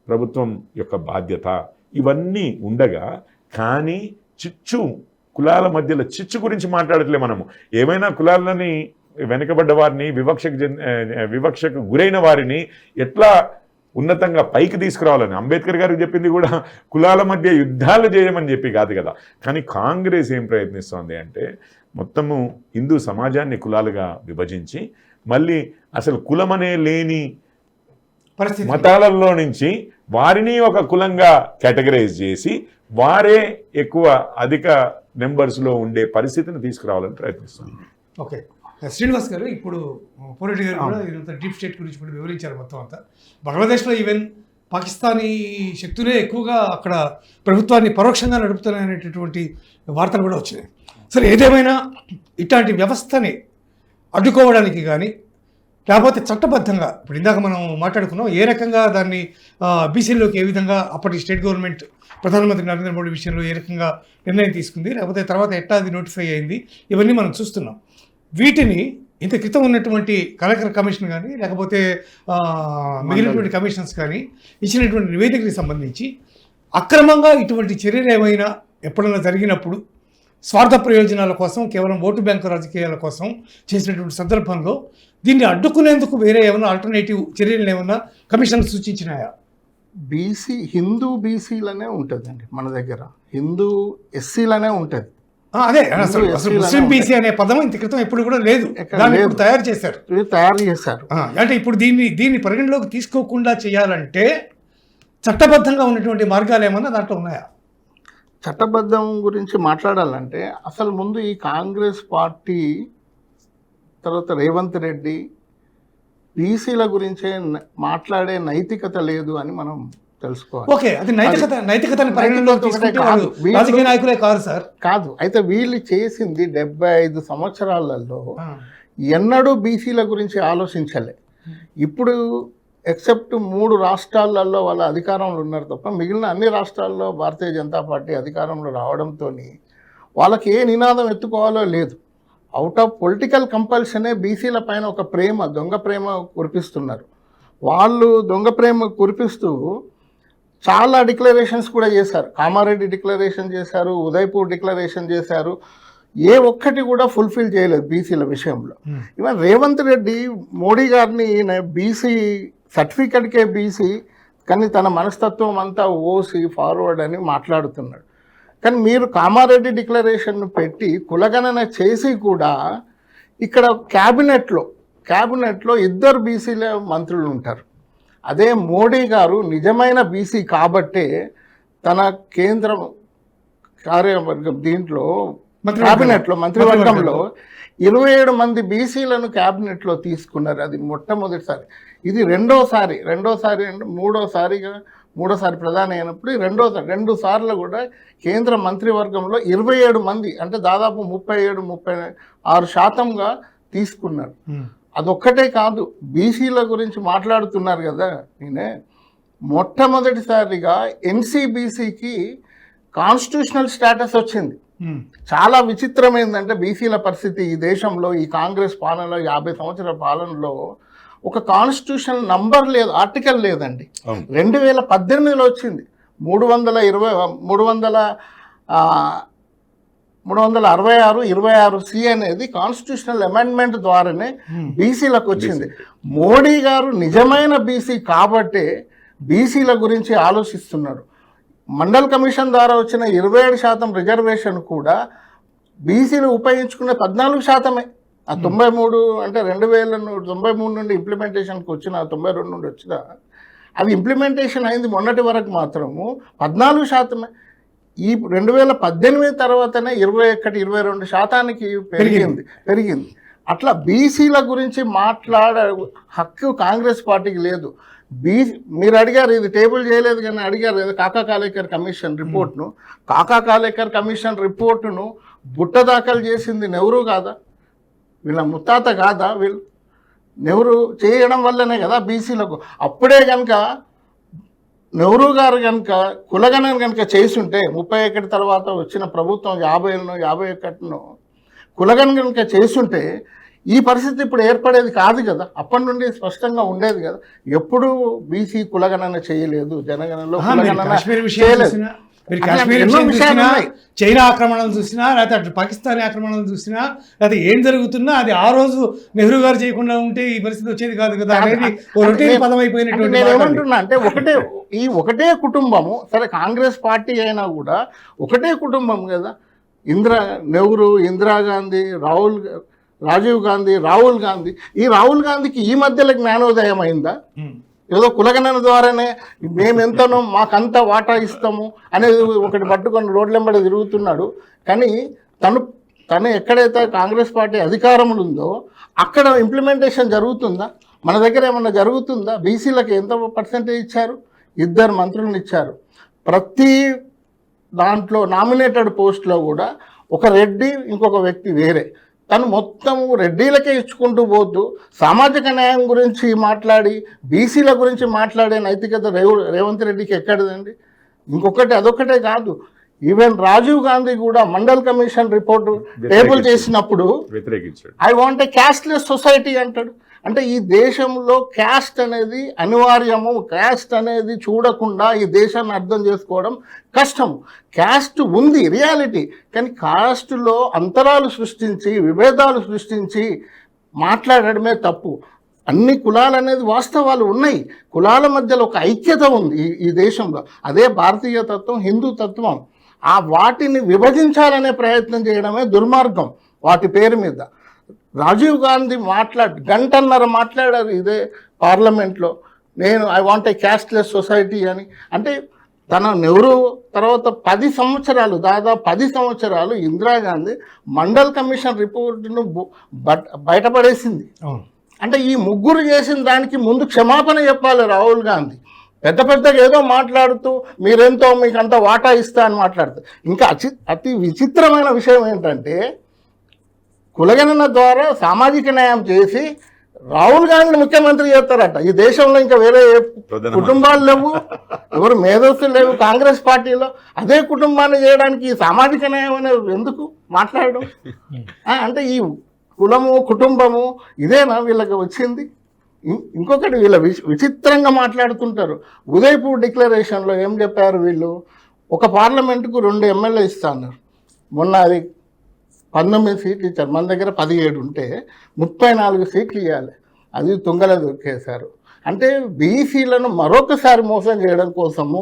ప్రభుత్వం యొక్క బాధ్యత. ఇవన్నీ ఉండగా కానీ కులాల మధ్యలో చిచ్చు గురించి మాట్లాడట్లే మనము. ఏమైనా కులాలని వెనుకబడ్డ వారిని వివక్షకు గురైన వారిని ఎట్లా ఉన్నతంగా పైకి తీసుకురావాలని అంబేద్కర్ గారికి చెప్పింది కూడా కులాల మధ్య యుద్ధాలు చేయమని చెప్పి కాదు కదా. కానీ కాంగ్రెస్ ఏం ప్రయత్నిస్తోంది అంటే మొత్తము హిందూ సమాజాన్ని కులాలుగా విభజించి మళ్ళీ అసలు కులమనే లేని మతాలలో నుంచి వారిని ఒక కులంగా కేటగరైజ్ చేసి వారే ఎక్కువ అధిక నెంబర్స్లో ఉండే పరిస్థితిని తీసుకురావాలని ప్రయత్నిస్తుంది. ఓకే శ్రీనివాస్ గారు, ఇప్పుడు పోరెడ్డి గారు కూడా ఇదంతా డీప్ స్టేట్ గురించి కూడా వివరించారు మొత్తం అంతా. బంగ్లాదేశ్లో ఈవెన్ పాకిస్తానీ శక్తులే ఎక్కువగా అక్కడ ప్రభుత్వాన్ని పరోక్షంగా నడుపుతున్నాయనేటటువంటి వార్తలు కూడా వచ్చినాయి. సరే, ఏదేమైనా ఇట్లాంటి వ్యవస్థని అడ్డుకోవడానికి కానీ లేకపోతే చట్టబద్ధంగా ఇప్పుడు ఇందాక మనం మాట్లాడుకున్నాం ఏ రకంగా దాన్ని బీసీలోకి ఏ విధంగా అప్పటి స్టేట్ గవర్నమెంట్ ప్రధానమంత్రి నరేంద్ర మోడీ విషయంలో ఏ రకంగా నిర్ణయం తీసుకుంది, లేకపోతే తర్వాత ఎట్లా అది నోటిఫై అయింది, ఇవన్నీ మనం చూస్తున్నాం. వీటిని ఇంత క్రితం ఉన్నటువంటి కలెక్టర్ కమిషన్ కానీ లేకపోతే మిగిలినటువంటి కమిషన్స్ కానీ ఇచ్చినటువంటి నివేదికకి సంబంధించి అక్రమంగా ఇటువంటి చర్యలు ఏమైనా ఎప్పుడైనా జరిగినప్పుడు స్వార్థ ప్రయోజనాల కోసం కేవలం ఓటు బ్యాంకు రాజకీయాల కోసం చేసినటువంటి సందర్భంలో దీన్ని అడ్డుకునేందుకు వేరే ఏమైనా ఆల్టర్నేటివ్ చర్యలు ఏమైనా కమిషన్ సూచించినాయా? హిందూ బీసీలనే ఉంటుందండి మన దగ్గర, హిందూ ఎస్సీలనే ఉంటుంది. అదే అసలు ముస్లిం బీసీ అనే పదం ఇంత క్రితం ఎప్పుడు కూడా లేదు, తయారు చేశారు. అంటే ఇప్పుడు దీన్ని పరిగణలోకి తీసుకోకుండా చేయాలంటే చట్టబద్ధంగా ఉన్నటువంటి మార్గాలు ఏమన్నా దాంట్లో ఉన్నాయా? చట్టబద్ధం గురించి మాట్లాడాలంటే అసలు ముందు ఈ కాంగ్రెస్ పార్టీ తర్వాత రేవంత్ రెడ్డి బీసీల గురించే మాట్లాడే నైతికత లేదు అని మనం తెలుసుకోవాలి. ఓకే, అది నైతికతని పరిగణలోకి తీసుకుంటే రాజకీయ నాయకులే కాదు సార్. కాదు, అయితే వీళ్ళు చేసింది 75 సంవత్సరాలలో ఎన్నడూ బీసీల గురించి ఆలోచించలే. ఇప్పుడు ఎక్సెప్ట్ 3 రాష్ట్రాలలో వాళ్ళ అధికారంలో ఉన్నారు తప్ప మిగిలిన అన్ని రాష్ట్రాల్లో భారతీయ జనతా పార్టీ అధికారంలో రావడంతో వాళ్ళకి ఏ నినాదం ఎత్తుకోవాలో లేదు. అవుట్ ఆఫ్ పొలిటికల్ కంపల్షనే బీసీల పైన ఒక దొంగ ప్రేమ కురిపిస్తున్నారు. వాళ్ళు దొంగ ప్రేమ కురిపిస్తూ చాలా డిక్లరేషన్స్ కూడా చేశారు. కామారెడ్డి డిక్లరేషన్ చేశారు, ఉదయ్పూర్ డిక్లరేషన్ చేశారు. ఏ ఒక్కటి కూడా ఫుల్ఫిల్ చేయలేదు బీసీల విషయంలో. ఈవెన్ రేవంత్ రెడ్డి మోడీ గారిని బీసీ సర్టిఫికెట్కే బీసీ కానీ తన మనస్తత్వం అంతా ఓసీ ఫార్వర్డ్ అని మాట్లాడుతున్నాడు. కానీ మీరు కామారెడ్డి డిక్లరేషన్ పెట్టి కులగణన చేసి కూడా ఇక్కడ క్యాబినెట్లో 2 బీసీల మంత్రులు ఉంటారు. అదే మోడీ గారు నిజమైన బీసీ కాబట్టే తన కేంద్ర కార్యవర్గం దీంట్లో క్యాబినెట్లో మంత్రివర్గంలో 27 మంది బీసీలను క్యాబినెట్లో తీసుకున్నారు. అది మొట్టమొదటిసారి. ఇది మూడోసారి ప్రధాని అయినప్పుడు 2 సార్లు కూడా కేంద్ర మంత్రివర్గంలో 27 మంది అంటే దాదాపు 37-36% తీసుకున్నారు. అదొక్కటే కాదు, బీసీల గురించి మాట్లాడుతున్నారు కదా, మొట్టమొదటిసారిగా ఎన్సీబీసీకి కాన్స్టిట్యూషనల్ స్టేటస్ వచ్చింది. చాలా విచిత్రం ఏంటంటే బీసీల పరిస్థితి ఈ దేశంలో ఈ కాంగ్రెస్ పాలనలో 50 సంవత్సరాల పాలనలో ఒక కాన్స్టిట్యూషన్ నంబర్ లేదు, ఆర్టికల్ లేదండి. 2018లో వచ్చింది 366(26)(సి) అనేది కాన్స్టిట్యూషనల్ అమెండ్మెంట్ ద్వారానే బీసీలకు వచ్చింది. మోడీ గారు నిజమైన బీసీ కాబట్టే బీసీల గురించి ఆలోచిస్తున్నారు. మండల్ కమిషన్ ద్వారా వచ్చిన 27% రిజర్వేషన్ కూడా బీసీలు ఉపయోగించుకునే 14%. ఆ 93 అంటే 2093 నుండి ఇంప్లిమెంటేషన్కి వచ్చిన 92 నుండి వచ్చిన అవి ఇంప్లిమెంటేషన్ అయింది మొన్నటి వరకు మాత్రము 14%. ఈ 2018 తర్వాతనే 21-22% పెరిగింది. అట్లా బీసీల గురించి మాట్లాడే హక్కు కాంగ్రెస్ పార్టీకి లేదు. మీరు అడిగారు, ఇది టేబుల్ చేయలేదు కానీ అడిగారు కాకా కాలేకర్ కమిషన్ రిపోర్ట్ను. కాకా కాలేకర్ కమిషన్ రిపోర్టును బుట్ట దాఖలు చేసింది నెహ్రూ కాదా? వీళ్ళ ముత్తాత కాదా? వీళ్ళు నెహ్రూ చేయడం వల్లనే కదా బీసీలకు. అప్పుడే కనుక నెహ్రూ గారు కనుక కులగణన కనుక చేసుంటే 31 తర్వాత వచ్చిన ప్రభుత్వం 51 కులగణన కనుక చేసుంటే ఈ పరిస్థితి ఇప్పుడు ఏర్పడేది కాదు కదా. అప్పటి నుండి స్పష్టంగా ఉండేది కదా. ఎప్పుడు బీసీ కులగణన చేయలేదు, జనగణనలో కులగణన చేయలేదు. మీరు కాశ్మీర్ చూసినా, చైనా ఆక్రమణలు చూసినా, లేకపోతే అటు పాకిస్తానీ ఆక్రమణలు చూసినా, లేకపోతే ఏం జరుగుతున్నా అది ఆ రోజు నెహ్రూ గారు చేయకుండా ఉంటే ఈ పరిస్థితి వచ్చేది కాదు కదా అనేది పదం అయిపోయినటువంటి. నేను ఏమంటున్నా అంటే ఒకటే కుటుంబము, సరే కాంగ్రెస్ పార్టీ అయినా కూడా ఒకటే కుటుంబం కదా. నెహ్రూ, ఇందిరాగాంధీ, రాజీవ్ గాంధీ, రాహుల్ గాంధీ. ఈ రాహుల్ గాంధీకి ఈ మధ్యలో జ్ఞానోదయం అయిందా? ఏదో కులగణన ద్వారానే మేమెంతనో మాకంత వాటా ఇస్తాము అనేది ఒకటి పట్టుకొని రోడ్లెంబడి తిరుగుతున్నాడు. కానీ తను ఎక్కడైతే కాంగ్రెస్ పార్టీ అధికారంలో ఉందో అక్కడ ఇంప్లిమెంటేషన్ జరుగుతుందా? మన దగ్గర ఏమన్నా జరుగుతుందా? బీసీలకు ఎంత పర్సెంటేజ్ ఇచ్చారు? 2 మంత్రులను ఇచ్చారు. ప్రతి దాంట్లో నామినేటెడ్ పోస్ట్లో కూడా ఒక రెడ్డి, ఇంకొక వ్యక్తి వేరే. తను మొత్తం రెడ్డిలకే ఇచ్చుకుంటూ పోతూ సామాజిక న్యాయం గురించి మాట్లాడి బీసీల గురించి మాట్లాడే నైతికత రేవంత్ రెడ్డికి ఎక్కడదండి? ఇంకొకటి అదొక్కటే కాదు, ఈవెన్ రాజీవ్ గాంధీ కూడా మండల్ కమిషన్ రిపోర్టు టేబుల్ చేసినప్పుడు I want a casteless society అంటాడు. అంటే ఈ దేశంలో క్యాస్ట్ అనేది అనివార్యము, క్యాస్ట్ అనేది చూడకుండా ఈ దేశాన్ని అర్థం చేసుకోవడం కష్టం. క్యాస్ట్ ఉంది రియాలిటీ, కానీ కాస్ట్లో అంతరాలు సృష్టించి విభేదాలు సృష్టించి మాట్లాడడమే తప్పు. అన్ని కులాలు అనేది వాస్తవాలు ఉన్నాయి, కులాల మధ్యలో ఒక ఐక్యత ఉంది ఈ దేశంలో. అదే భారతీయ తత్వం, హిందూ తత్వం. ఆ వాటిని విభజించాలనే ప్రయత్నం చేయడమే దుర్మార్గం వాటి పేరు మీద. రాజీవ్ గాంధీ గంటన్నర మాట్లాడారు ఇదే పార్లమెంట్లో, నేను I want a casteless society అని. అంటే తన నెహ్రూ తర్వాత 10 సంవత్సరాలు, దాదాపు 10 సంవత్సరాలు ఇందిరాగాంధీ మండల్ కమిషన్ రిపోర్టును బయటపడేసింది. అంటే ఈ ముగ్గురు చేసిన దానికి ముందు క్షమాపణ చెప్పాలి రాహుల్ గాంధీ. పెద్దగా ఏదో మాట్లాడుతూ మీరెంతో మీకు అంత వాటా ఇస్తా అని మాట్లాడుతూ. ఇంకా అతి విచిత్రమైన విషయం ఏంటంటే కులగణన ద్వారా సామాజిక న్యాయం చేసి రాహుల్ గాంధీని ముఖ్యమంత్రి చేస్తారట. ఈ దేశంలో ఇంకా వేరే కుటుంబాలు లేవు, ఎవరు మేధస్సులు లేవు కాంగ్రెస్ పార్టీలో. అదే కుటుంబాన్ని చేయడానికి ఈ సామాజిక న్యాయం అనేది ఎందుకు మాట్లాడడం? అంటే ఈ కులము, కుటుంబము ఇదేనా వీళ్ళకి వచ్చింది? ఇంకొకటి వీళ్ళ విచిత్రంగా మాట్లాడుతుంటారు. ఉదయపూర్ డిక్లరేషన్లో ఏం చెప్పారు వీళ్ళు? ఒక పార్లమెంటుకు 2 ఎమ్మెల్యే ఇస్తా అన్నారు. మొన్న అది 19 సీట్లు ఇచ్చారు. మన దగ్గర 17 ఉంటే 34 సీట్లు ఇవ్వాలి, అది తుంగలో దొక్కేశారు. అంటే బీసీలను మరొకసారి మోసం చేయడం కోసము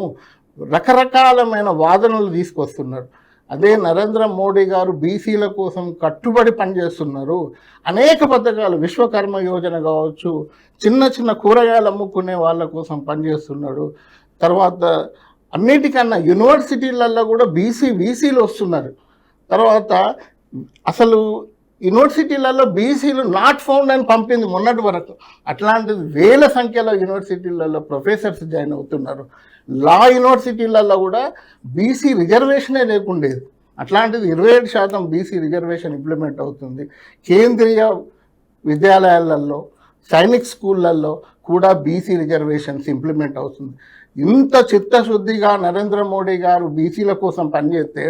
రకరకాలమైన వాదనలు తీసుకొస్తున్నారు. అదే నరేంద్ర మోడీ గారు బీసీల కోసం కట్టుబడి పనిచేస్తున్నారు. అనేక పథకాలు, విశ్వకర్మ యోజన కావచ్చు, చిన్న కూరగాయలు అమ్ముకునే వాళ్ళ కోసం పనిచేస్తున్నాడు. తర్వాత అన్నిటికన్నా యూనివర్సిటీలలో కూడా బీసీలు వస్తున్నారు. తర్వాత అసలు యూనివర్సిటీలలో బీసీలు నాట్ ఫౌండ్ అని పంపింది మొన్నటి వరకు. అట్లాంటిది వేల సంఖ్యలో యూనివర్సిటీలలో ప్రొఫెసర్స్ జాయిన్ అవుతున్నారు. లా యూనివర్సిటీలలో కూడా బీసీ రిజర్వేషనే లేకుండేది, అట్లాంటిది 27% బీసీ రిజర్వేషన్ ఇంప్లిమెంట్ అవుతుంది. కేంద్రీయ విద్యాలయాలలో, సైనిక్ స్కూళ్ళల్లో కూడా బీసీ రిజర్వేషన్స్ ఇంప్లిమెంట్ అవుతుంది. ఇంత చిత్తశుద్ధిగా నరేంద్ర మోడీ గారు బీసీల కోసం పనిచేస్తే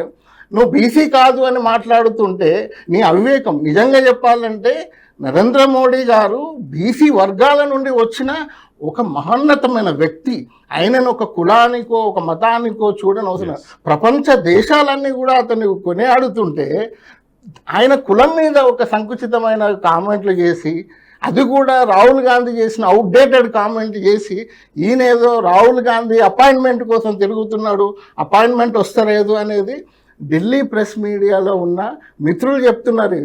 నువ్వు బీసీ కాదు అని మాట్లాడుతుంటే నీ అవివేకం. నిజంగా చెప్పాలంటే నరేంద్ర మోడీ గారు బీసీ వర్గాల నుండి వచ్చిన ఒక మహోన్నతమైన వ్యక్తి. ఆయనను ఒక కులానికో ఒక మతానికో చూడనవసరం. ప్రపంచ దేశాలన్నీ కూడా అతన్ని కొనియాడుతుంటే ఆయన కులం మీద ఒక సంకుచితమైన కామెంట్లు చేసి, అది కూడా రాహుల్ గాంధీ చేసిన అవుట్డేటెడ్ కామెంట్ చేసి, ఈయనేదో రాహుల్ గాంధీ అపాయింట్మెంట్ కోసం తిరుగుతున్నాడు, అపాయింట్మెంట్ వస్తలేదు అనేది ఢిల్లీ ప్రెస్ మీడియాలో ఉన్న మిత్రులు చెప్తున్నారు.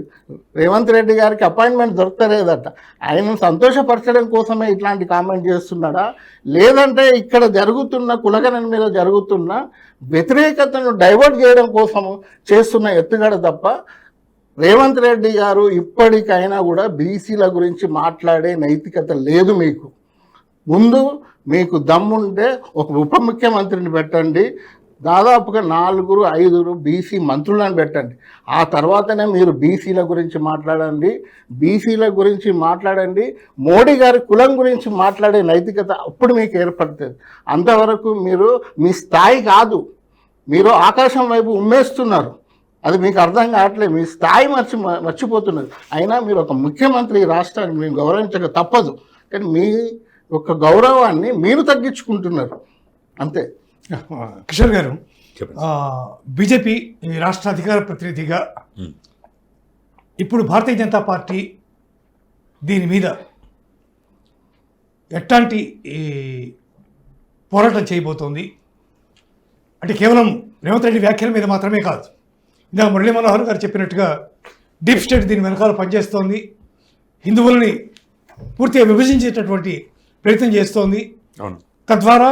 రేవంత్ రెడ్డి గారికి అపాయింట్మెంట్ దొరకలేదట. ఆయనను సంతోషపరచడం కోసమే ఇట్లాంటి కామెంట్ చేస్తున్నాడా, లేదంటే ఇక్కడ జరుగుతున్న కులగణన మీద జరుగుతున్న వ్యతిరేకతను డైవర్ట్ చేయడం కోసము చేస్తున్న ఎత్తుగడ తప్ప రేవంత్ రెడ్డి గారు ఇప్పటికైనా కూడా బీసీల గురించి మాట్లాడే నైతికత లేదు మీకు. ముందు మీకు దమ్ముంటే ఒక ఉప ముఖ్యమంత్రిని పెట్టండి, దాదాపుగా 4-5 బీసీ మంత్రులను పెట్టండి. ఆ తర్వాతనే మీరు బీసీల గురించి మాట్లాడండి. బీసీల గురించి మాట్లాడండి, మోడీ గారి కులం గురించి మాట్లాడే నైతికత అప్పుడు మీకు ఏర్పడుతుంది. అంతవరకు మీరు మీ స్థాయి కాదు, మీరు ఆకాశం వైపు ఉమ్మేస్తున్నారు. అది మీకు అర్థం కావట్లేదు, మీ స్థాయి మర్చిపోతున్నది. అయినా మీరు ఒక ముఖ్యమంత్రి, ఈ రాష్ట్రాన్ని మీరు గౌరవించక తప్పదు. కానీ మీ యొక్క గౌరవాన్ని మీరు తగ్గించుకుంటున్నారు అంతే. కిషోర్ గారు, బీజేపీ రాష్ట్ర అధికార ప్రతినిధిగా ఇప్పుడు భారతీయ జనతా పార్టీ దీని మీద ఎట్లాంటి పోరాటం చేయబోతోంది? అంటే కేవలం రేవంత్ రెడ్డి వ్యాఖ్యల మీద మాత్రమే కాదు, ఇందాక మురళీ మనోహర్ గారు చెప్పినట్టుగా డీప్ స్టేట్ దీని వెనకాల పనిచేస్తోంది, హిందువులని పూర్తిగా విభజించేటటువంటి ప్రయత్నం చేస్తోంది. తద్వారా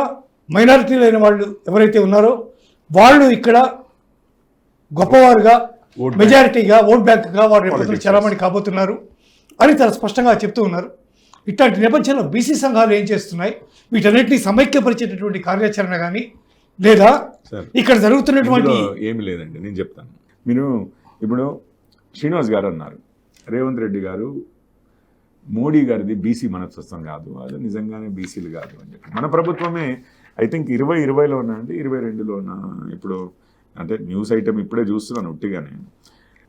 మైనారిటీలు అయిన వాళ్ళు ఎవరైతే ఉన్నారో వాళ్ళు ఇక్కడ గొప్పవారుగా, మెజారిటీగా, ఓట్ బ్యాంక్గా వారి చలామణి కాబోతున్నారు అని చాలా స్పష్టంగా చెప్తూ ఉన్నారు. ఇట్లాంటి నేపథ్యంలో బీసీ సంఘాలు ఏం చేస్తున్నాయి? వీటన్నిటినీ సమైక్యపరిచేటటువంటి కార్యాచరణ కానీ లేదా ఇక్కడ జరుగుతున్నటువంటి ఏమి లేదండి. నేను చెప్తాను. మీరు ఇప్పుడు శ్రీనివాస్ గారు అన్నారు, రేవంత్ రెడ్డి గారు మోడీ గారిది బీసీ మనస్తత్వం కాదు, అది నిజంగానే బీసీలు కాదు అని చెప్పి మన ప్రభుత్వమే ఐ థింక్ 2020లోనా అండి 22లోనా ఇప్పుడు అంటే న్యూస్ ఐటమ్ ఇప్పుడే చూస్తున్నాను ఉట్టిగానే.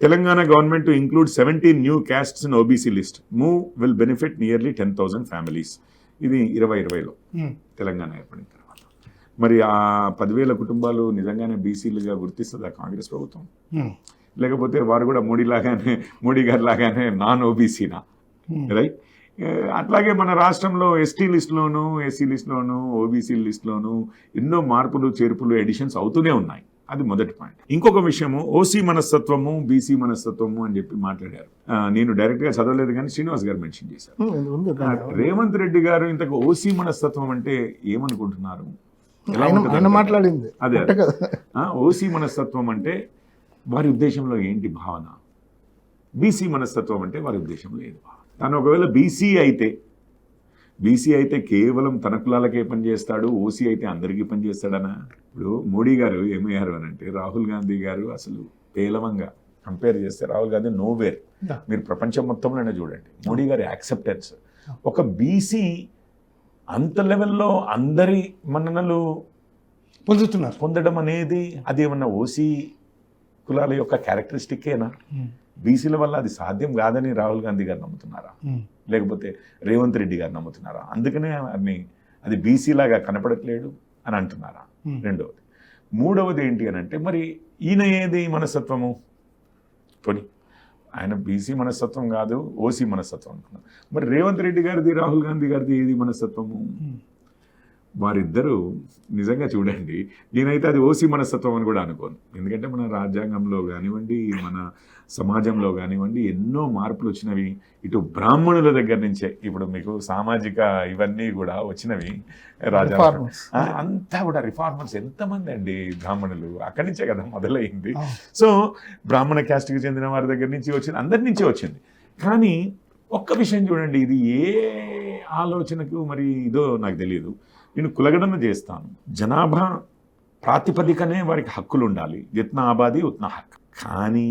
Telangana government to include 17 new castes in OBC list, move will benefit nearly 10,000 families. ఇది 2020లో తెలంగాణ ఏర్పడిన తర్వాత. మరి ఆ 10,000 కుటుంబాలు నిజంగానే బీసీలుగా గుర్తిస్తుందా కాంగ్రెస్ ప్రభుత్వం? లేకపోతే వారు కూడా మోడీ గారి లాగానే నాన్ ఓబీసీనా? రైట్. అట్లాగే మన రాష్ట్రంలో ఎస్టీ లిస్టులోను, ఎస్సీ లిస్టులోను, ఓబీసీ లిస్టులోను ఎన్నో మార్పులు, చేర్పులు, ఎడిషన్స్ అవుతూనే ఉన్నాయి. అది మొదటి పాయింట్. ఇంకొక విషయము ఓసీ మనస్తత్వము, బీసీ మనస్తత్వము అని చెప్పి మాట్లాడారు. నేను డైరెక్ట్గా చదవలేదు కానీ శ్రీనివాస్ గారు మెన్షన్ చేశారు. రేవంత్ రెడ్డి గారు ఇంతకు ఓసీ మనస్తత్వం అంటే ఏమనుకుంటున్నారు? మాట్లాడింది అదే ఓసీ మనస్తత్వం అంటే వారి ఉద్దేశంలో ఏంటి భావన? బీసీ మనస్తత్వం అంటే వారి ఉద్దేశంలో ఏది భావన? తను ఒకవేళ బీసీ అయితే కేవలం తన కులాలకే పనిచేస్తాడు, ఓసీ అయితే అందరికీ పనిచేస్తాడనా? ఇప్పుడు మోడీ గారు ఏమయ్యారు అని అంటే, రాహుల్ గాంధీ గారు అసలు పేలవంగా కంపేర్ చేస్తే రాహుల్ గాంధీ నోవేర్. మీరు ప్రపంచం మొత్తంలోనే చూడండి, మోడీ గారి యాక్సెప్టెన్స్. ఒక బీసీ అంత లెవెల్లో అందరి మన్ననలు పొందడం అనేది అది ఏమన్నా ఓసీ కులాల యొక్క క్యారెక్టరిస్టిక్కేనా? బీసీల వల్ల అది సాధ్యం కాదని రాహుల్ గాంధీ గారు నమ్ముతున్నారా? లేకపోతే రేవంత్ రెడ్డి గారు నమ్ముతున్నారా? అందుకనే అది బీసీలాగా కనపడట్లేడు అని అంటున్నారా? రెండవది. మూడవది ఏంటి అని అంటే, మరి ఈయన ఏది మనస్తత్వము? పోనీ ఆయన బీసీ మనస్తత్వం కాదు, ఓసీ మనస్తత్వం అనుకున్నాం. మరి రేవంత్ రెడ్డి గారిది, రాహుల్ గాంధీ గారిది ఏది మనస్తత్వము? వారిద్దరూ నిజంగా చూడండి, నేనైతే అది ఓసీ మనస్తత్వం అని కూడా అనుకోను. ఎందుకంటే మన రాజ్యాంగంలో కానివ్వండి, మన సమాజంలో కానివ్వండి ఎన్నో మార్పులు వచ్చినవి. ఇటు బ్రాహ్మణుల దగ్గర నుంచే ఇప్పుడు మీకు సామాజిక ఇవన్నీ కూడా వచ్చినవి. రాజ్యాంగం అంతా కూడా రిఫార్మర్స్ ఎంతమంది అండి బ్రాహ్మణులు, అక్కడి నుంచే కదా మొదలైంది. సో బ్రాహ్మణ క్యాస్ట్కి చెందిన వారి దగ్గర నుంచి వచ్చింది, అందరి నుంచి వచ్చింది. కానీ ఒక్క విషయం చూడండి, ఇది ఏ ఆలోచనకు మరి ఇదో నాకు తెలియదు. నేను కులగణన చేస్తాను, జనాభా ప్రాతిపదికనే వారికి హక్కులు ఉండాలి, జిత్నా ఆబాది ఉత్నా హక్. కానీ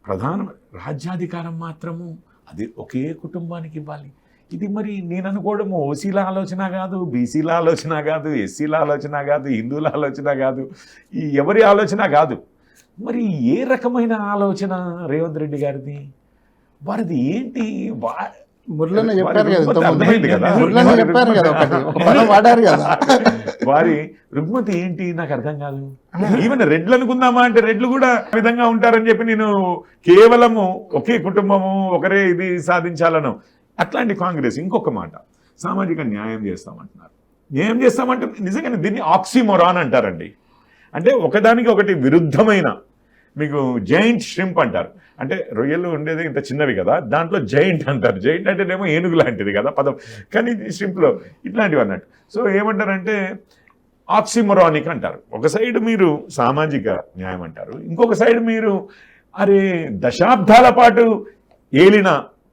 ప్రధాన రాజ్యాధికారం మాత్రము అది ఒకే కుటుంబానికి ఇవ్వాలి. ఇది మరి నేను అనుకోవడము ఓసీల ఆలోచన కాదు, బీసీల ఆలోచన కాదు, ఎస్సీల ఆలోచన కాదు, హిందువుల ఆలోచన కాదు, ఈ ఎవరి ఆలోచన కాదు. మరి ఏ రకమైన ఆలోచన రేవంత్ రెడ్డి గారిది? వారిది ఏంటి? మురళన్న చెప్పారు కదా, అర్థమైంది కదా, మురళన్న చెప్పారు కదా, ఒక పదం వాడారు కదా. వారి రుగ్మతి ఏంటి నాకు అర్థం కాదు. ఈవెన్ రెడ్లు అనుకుందామా అంటే రెడ్లు కూడా ఆ విధంగా ఉంటారని చెప్పి నేను కేవలము ఒకే కుటుంబము ఒకరే ఇది సాధించాలను అట్లాంటి కాంగ్రెస్. ఇంకొక మాట, సామాజిక న్యాయం చేస్తామంటున్నారు. న్యాయం చేస్తామంటే నిజంగానే దీన్ని ఆక్సిమోరాన్ అంటారండి. అంటే ఒకదానికి ఒకటి విరుద్ధమైన, మీకు జైంట్ ష్రింప్ అంటారు, అంటే రొయ్యలు ఉండేది ఇంత చిన్నవి కదా, దాంట్లో జైంట్ అంటారు. జైంట్ అంటేనేమో ఏనుగు లాంటిది కదా పదం, కానీ ష్రింప్లో ఇట్లాంటివి అన్నట్టు. సో ఏమంటారంటే ఆక్సిమోరానిక్ అంటారు. ఒక సైడ్ మీరు సామాజిక న్యాయం అంటారు, ఇంకొక సైడ్ మీరు అరే దశాబ్దాల పాటు ఏలిన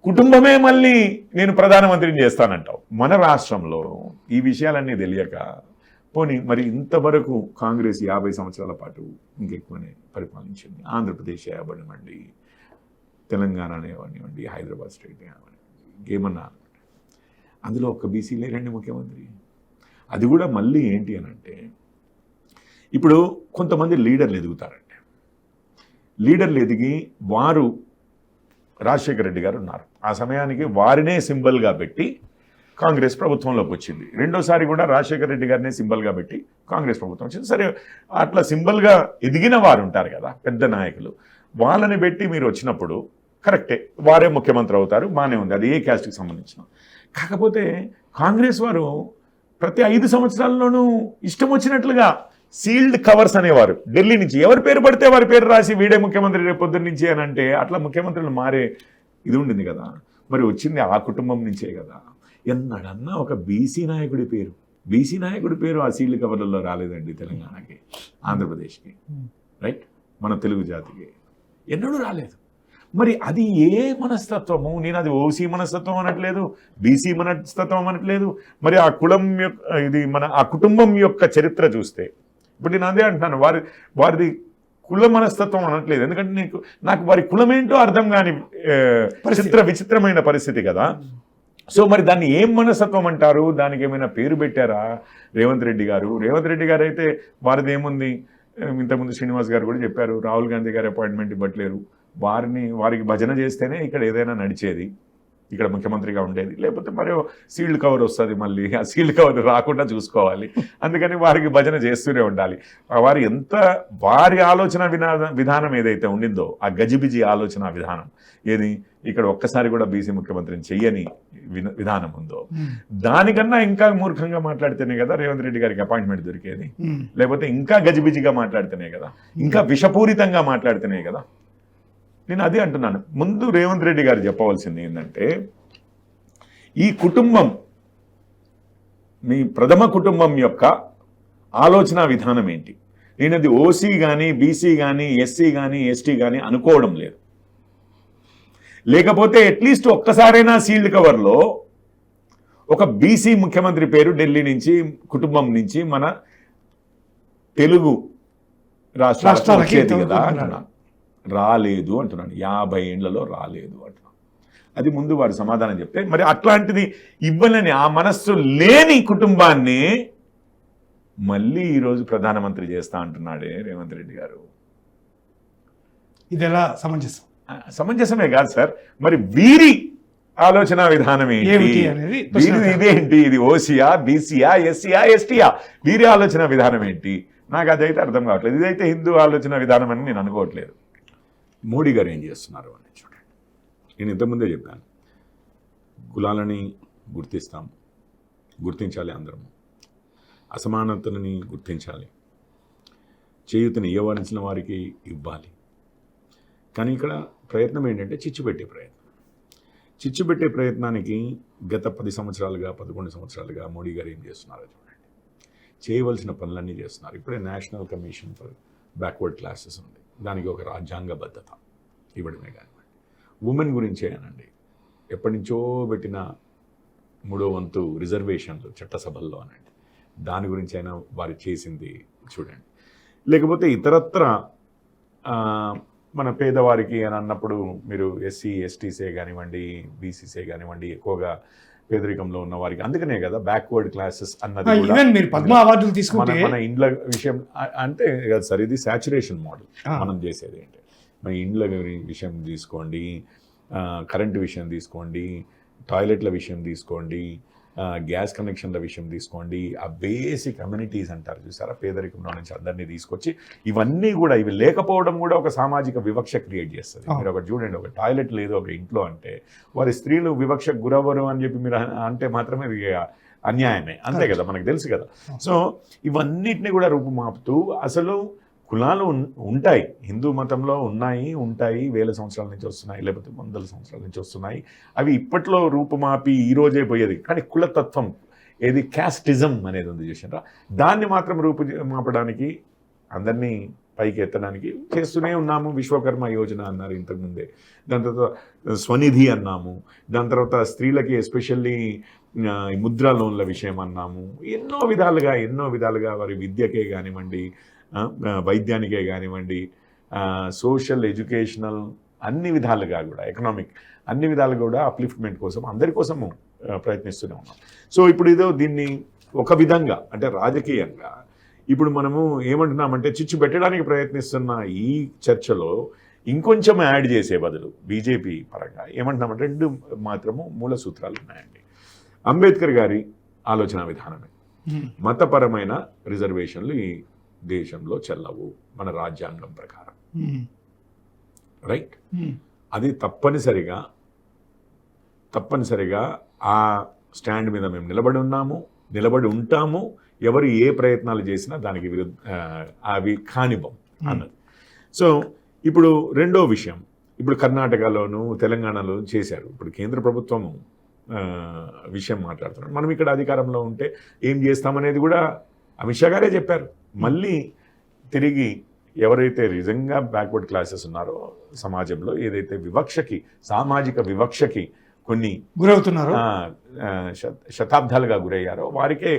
కుటుంబమే మళ్ళీ నేను ప్రధానమంత్రిని చేస్తానంటావు. మన రాష్ట్రంలో ఈ విషయాలన్నీ తెలియక పోనీ మరి ఇంతవరకు కాంగ్రెస్ 50 సంవత్సరాల పాటు ఇంకెక్కువనే పరిపాలించింది. ఆంధ్రప్రదేశ్ అవనివ్వండి, తెలంగాణ అవనివ్వండి, హైదరాబాద్ స్టేట్ అవనివ్వండి, ఇంకేమన్నా అందులో ఒక్క బీసీ లేరండి ముఖ్యమంత్రి. అది కూడా మళ్ళీ ఏంటి అని అంటే, ఇప్పుడు కొంతమంది లీడర్లు ఎదుగుతారండి. లీడర్లు ఎదిగి వారు రాజశేఖర రెడ్డి గారు ఉన్నారు, ఆ సమయానికి వారినే సింబల్గా పెట్టి కాంగ్రెస్ ప్రభుత్వంలోకి వచ్చింది. రెండోసారి కూడా రాజశేఖర రెడ్డి గారినే సింబల్గా పెట్టి కాంగ్రెస్ ప్రభుత్వం వచ్చింది. సరే, అట్లా సింబల్గా ఎదిగిన వారు ఉంటారు కదా పెద్ద నాయకులు, వాళ్ళని పెట్టి మీరు వచ్చినప్పుడు కరెక్టే, వారే ముఖ్యమంత్రి అవుతారు, బాగానే ఉంది, అది ఏ క్యాస్ట్కి సంబంధించిన. కాకపోతే కాంగ్రెస్ వారు ప్రతి 5 సంవత్సరాల్లోనూ ఇష్టం వచ్చినట్లుగా సీల్డ్ కవర్స్ అనేవారు. ఢిల్లీ నుంచి ఎవరి పేరు పడితే వారి పేరు రాసి వీడే ముఖ్యమంత్రి రేపు పొద్దున్న నుంచి అని అంటే అట్లా ముఖ్యమంత్రులు మారే ఇది ఉండింది కదా. మరి వచ్చింది ఆ కుటుంబం నుంచే కదా. ఎన్నడన్నా ఒక బీసీ నాయకుడి పేరు ఆ సీల్డ్ కవర్లలో రాలేదండి తెలంగాణకి, ఆంధ్రప్రదేశ్కి, రైట్, మన తెలుగు జాతికి ఎన్నడూ రాలేదు. మరి అది ఏ మనస్తత్వము? నేను అది ఓసీ మనస్తత్వం అనట్లేదు, బీసీ మనస్తత్వం అనట్లేదు. మరి ఆ కులం యొక్క ఇది మన ఆ కుటుంబం యొక్క చరిత్ర చూస్తే ఇప్పుడు నేను అదే అంటున్నాను, వారిది కుల మనస్తత్వం అనట్లేదు. ఎందుకంటే నాకు వారి కులమేంటో అర్థం కాని విచిత్రమైన పరిస్థితి కదా. సో మరి దాన్ని ఏం మనస్తత్వం అంటారు? దానికి ఏమైనా పేరు పెట్టారా రేవంత్ రెడ్డి గారు? రేవంత్ రెడ్డి గారు అయితే వారిది ఏముంది, ఇంతకుముందు శ్రీనివాస్ గారు కూడా చెప్పారు, రాహుల్ గాంధీ గారు అపాయింట్మెంట్ ఇవ్వట్లేరు, వారికి భజన చేస్తేనే ఇక్కడ ఏదైనా నడిచేది, ఇక్కడ ముఖ్యమంత్రిగా ఉండేది. లేకపోతే మరి సీల్డ్ కవర్ వస్తుంది, మళ్ళీ ఆ సీల్డ్ కవర్ రాకుండా చూసుకోవాలి. అందుకని వారికి భజన చేస్తూనే ఉండాలి. వారి ఆలోచన విధానం ఏదైతే ఉండిందో, ఆ గజిబిజి ఆలోచన విధానం ఏది, ఇక్కడ ఒక్కసారి కూడా బీసీ ముఖ్యమంత్రిని చెయ్యని విధానం ఉందో, దానికన్నా ఇంకా మూర్ఖంగా మాట్లాడితేనే కదా రేవంత్ రెడ్డి గారికి అపాయింట్మెంట్ దొరికేది. లేకపోతే ఇంకా గజిబిజిగా మాట్లాడితేనే కదా, ఇంకా విషపూరితంగా మాట్లాడితేనే కదా. నేను అదే అంటున్నాను. ముందు రేవంత్ రెడ్డి గారు చెప్పవలసింది ఏంటంటే, ఈ కుటుంబం, మీ ప్రథమ కుటుంబం యొక్క ఆలోచన విధానం ఏంటి? నేను అది ఓసీ కానీ, బీసీ కానీ, ఎస్సీ కానీ, ఎస్టీ కానీ అనుకోవడం లేదు. లేకపోతే అట్లీస్ట్ ఒక్కసారైనా సీల్డ్ కవర్లో ఒక బీసీ ముఖ్యమంత్రి పేరు ఢిల్లీ నుంచి, కుటుంబం నుంచి మన తెలుగు రాష్ట్రాలకి వచ్చేది కదా అంటున్నాను. రాలేదు అంటున్నాను, 50 ఏళ్లలో రాలేదు అంటున్నాను. అది ముందు వారు సమాధానం చెప్తే, మరి అట్లాంటిది ఇవ్వలేని ఆ మనస్సు లేని కుటుంబాన్ని మళ్ళీ ఈరోజు ప్రధానమంత్రి చేస్తా అంటున్నాడే రేవంత్ రెడ్డి గారు. ఇది ఎలా సమంజసం? సమంజసమే కాదు సార్. మరి వీరి ఆలోచన విధానం ఏంటి? ఇదేంటి? ఇది ఓసీయా, బీసీయా, ఎస్సీయా, ఎస్టీయా? వీరి ఆలోచన విధానం ఏంటి? నాకు అదైతే అర్థం కావట్లేదు. ఇదైతే హిందూ ఆలోచన విధానం అని నేను అనుకోవట్లేదు. మోడీ గారు ఏం చేస్తున్నారు అని చూడండి. నేను ఇంతకుముందే చెప్పాను, కులాలని గుర్తించాలి, అందరము అసమానతలని గుర్తించాలి, చేయూతని ఇవ్వవలసిన వారికి ఇవ్వాలి. కానీ ఇక్కడ ప్రయత్నం ఏంటంటే చిచ్చు పెట్టే ప్రయత్నానికి గత 10 సంవత్సరాలుగా 11 సంవత్సరాలుగా మోడీ గారు ఏం చేస్తున్నారో చూడండి. చేయవలసిన పనులన్నీ చేస్తున్నారు. ఇప్పుడే national commission for backward classes ఉంది, దానికి ఒక రాజ్యాంగబద్ధత ఇవ్వడమే కానివ్వండి. ఉమెన్ గురించే అనండి, ఎప్పటి నుంచో పెట్టిన 3వ వంతు రిజర్వేషన్లు చట్టసభల్లో అనండి, దాని గురించి అయినా వారు చేసింది చూడండి. లేకపోతే ఇతరత్ర మన పేదవారికి అని అన్నప్పుడు మీరు ఎస్సీ ఎస్టీసే కానివ్వండి, బీసీసే కానివ్వండి, ఎక్కువగా పేదరికంలో ఉన్న వారికి. అందుకనే కదా బ్యాక్వర్డ్ క్లాసెస్ అన్నది కూడా. ఈవెన్ మీరు పద్మ అవార్డులు తీసుకుంటే మన ఇండ్ల విషయం అంటే కదా సార్, ఇది సాచురేషన్ మోడల్ మనం చేసేది ఏంటి. మన ఇండ్ల విషయం తీసుకోండి, కరెంటు విషయం తీసుకోండి, టాయిలెట్ల విషయం తీసుకోండి, గ్యాస్ కనెక్షన్ల విషయం తీసుకోండి, ఆ బేసిక్ అమ్యూనిటీస్ అంటారు చూసారా, పేదరికంలో నుంచి అందరినీ తీసుకొచ్చి ఇవన్నీ కూడా, ఇవి లేకపోవడం కూడా ఒక సామాజిక వివక్ష క్రియేట్ చేస్తుంది. మీరు ఒకటి చూడండి, ఒక టాయిలెట్ లేదు ఒక ఇంట్లో అంటే వారి స్త్రీలు వివక్షకు గురవ్వరు అని చెప్పి మీరు అంటే మాత్రమే అన్యాయమే, అంతే కదా, మనకు తెలుసు కదా. సో ఇవన్నిటిని కూడా రూపుమాపుతూ, అసలు కులాలు ఉంటాయి, హిందూ మతంలో ఉంటాయి, వేల సంవత్సరాల నుంచి వస్తున్నాయి, లేకపోతే వందల సంవత్సరాల నుంచి వస్తున్నాయి. అవి ఇప్పట్లో రూపుమాపి ఈ రోజే పోయేది. కానీ కులతత్వం ఏది, క్యాస్టిజం అనేది ఉంది చూసారా, దాన్ని మాత్రం రూపుమాపడానికి, అందరినీ పైకి ఎత్తడానికి చేస్తూనే ఉన్నాము. విశ్వకర్మ యోజన అన్నారు ఇంతకుముందే, దాని తర్వాత స్వనిధి అన్నాము, దాని తర్వాత స్త్రీలకి ఎస్పెషల్లీ ముద్రా లోన్ల విషయం అన్నాము. ఎన్నో విధాలుగా వారి విద్యకే కానివ్వండి, వైద్యానికే కానివ్వండి, సోషల్ ఎడ్యుకేషనల్ అన్ని విధాలుగా కూడా, ఎకనామిక్ అన్ని విధాలుగా కూడా అప్లిఫ్ట్మెంట్ కోసం అందరి కోసము ప్రయత్నిస్తూనే ఉన్నాం. సో ఇప్పుడు ఇదో దీన్ని ఒక విధంగా అంటే రాజకీయంగా ఇప్పుడు మనము ఏమంటున్నామంటే, చిచ్చు పెట్టడానికి ప్రయత్నిస్తున్న ఈ చర్చలో ఇంకొంచెం యాడ్ చేసే బదులు బీజేపీ పరంగా ఏమంటున్నామంటే, రెండు మాత్రము మూల సూత్రాలు ఉన్నాయండి. అంబేద్కర్ గారి ఆలోచన విధానమే, మతపరమైన రిజర్వేషన్లు ఈ దేశంలో చెల్లవు మన రాజ్యాంగం ప్రకారం, రైట్. అది తప్పనిసరిగా ఆ స్టాండ్ మీద మేము నిలబడి ఉంటాము. ఎవరు ఏ ప్రయత్నాలు చేసినా దానికి అవి కానివ్వం అన్నది. సో ఇప్పుడు రెండో విషయం, ఇప్పుడు కర్ణాటకలోను తెలంగాణలో చేశారు. ఇప్పుడు కేంద్ర ప్రభుత్వము విషయం మాట్లాడుతున్నారు. మనం ఇక్కడ అధికారంలో ఉంటే ఏం చేస్తామనేది కూడా అమిత్ షా గారే చెప్పారు. మళ్ళీ తిరిగి ఎవరైతే నిజంగా బ్యాక్వర్డ్ క్లాసెస్ ఉన్నారో సమాజంలో, ఏదైతే సామాజిక వివక్షకి కొన్ని గురవుతున్నారో, శతాబ్దాలుగా గురయ్యారో వారికే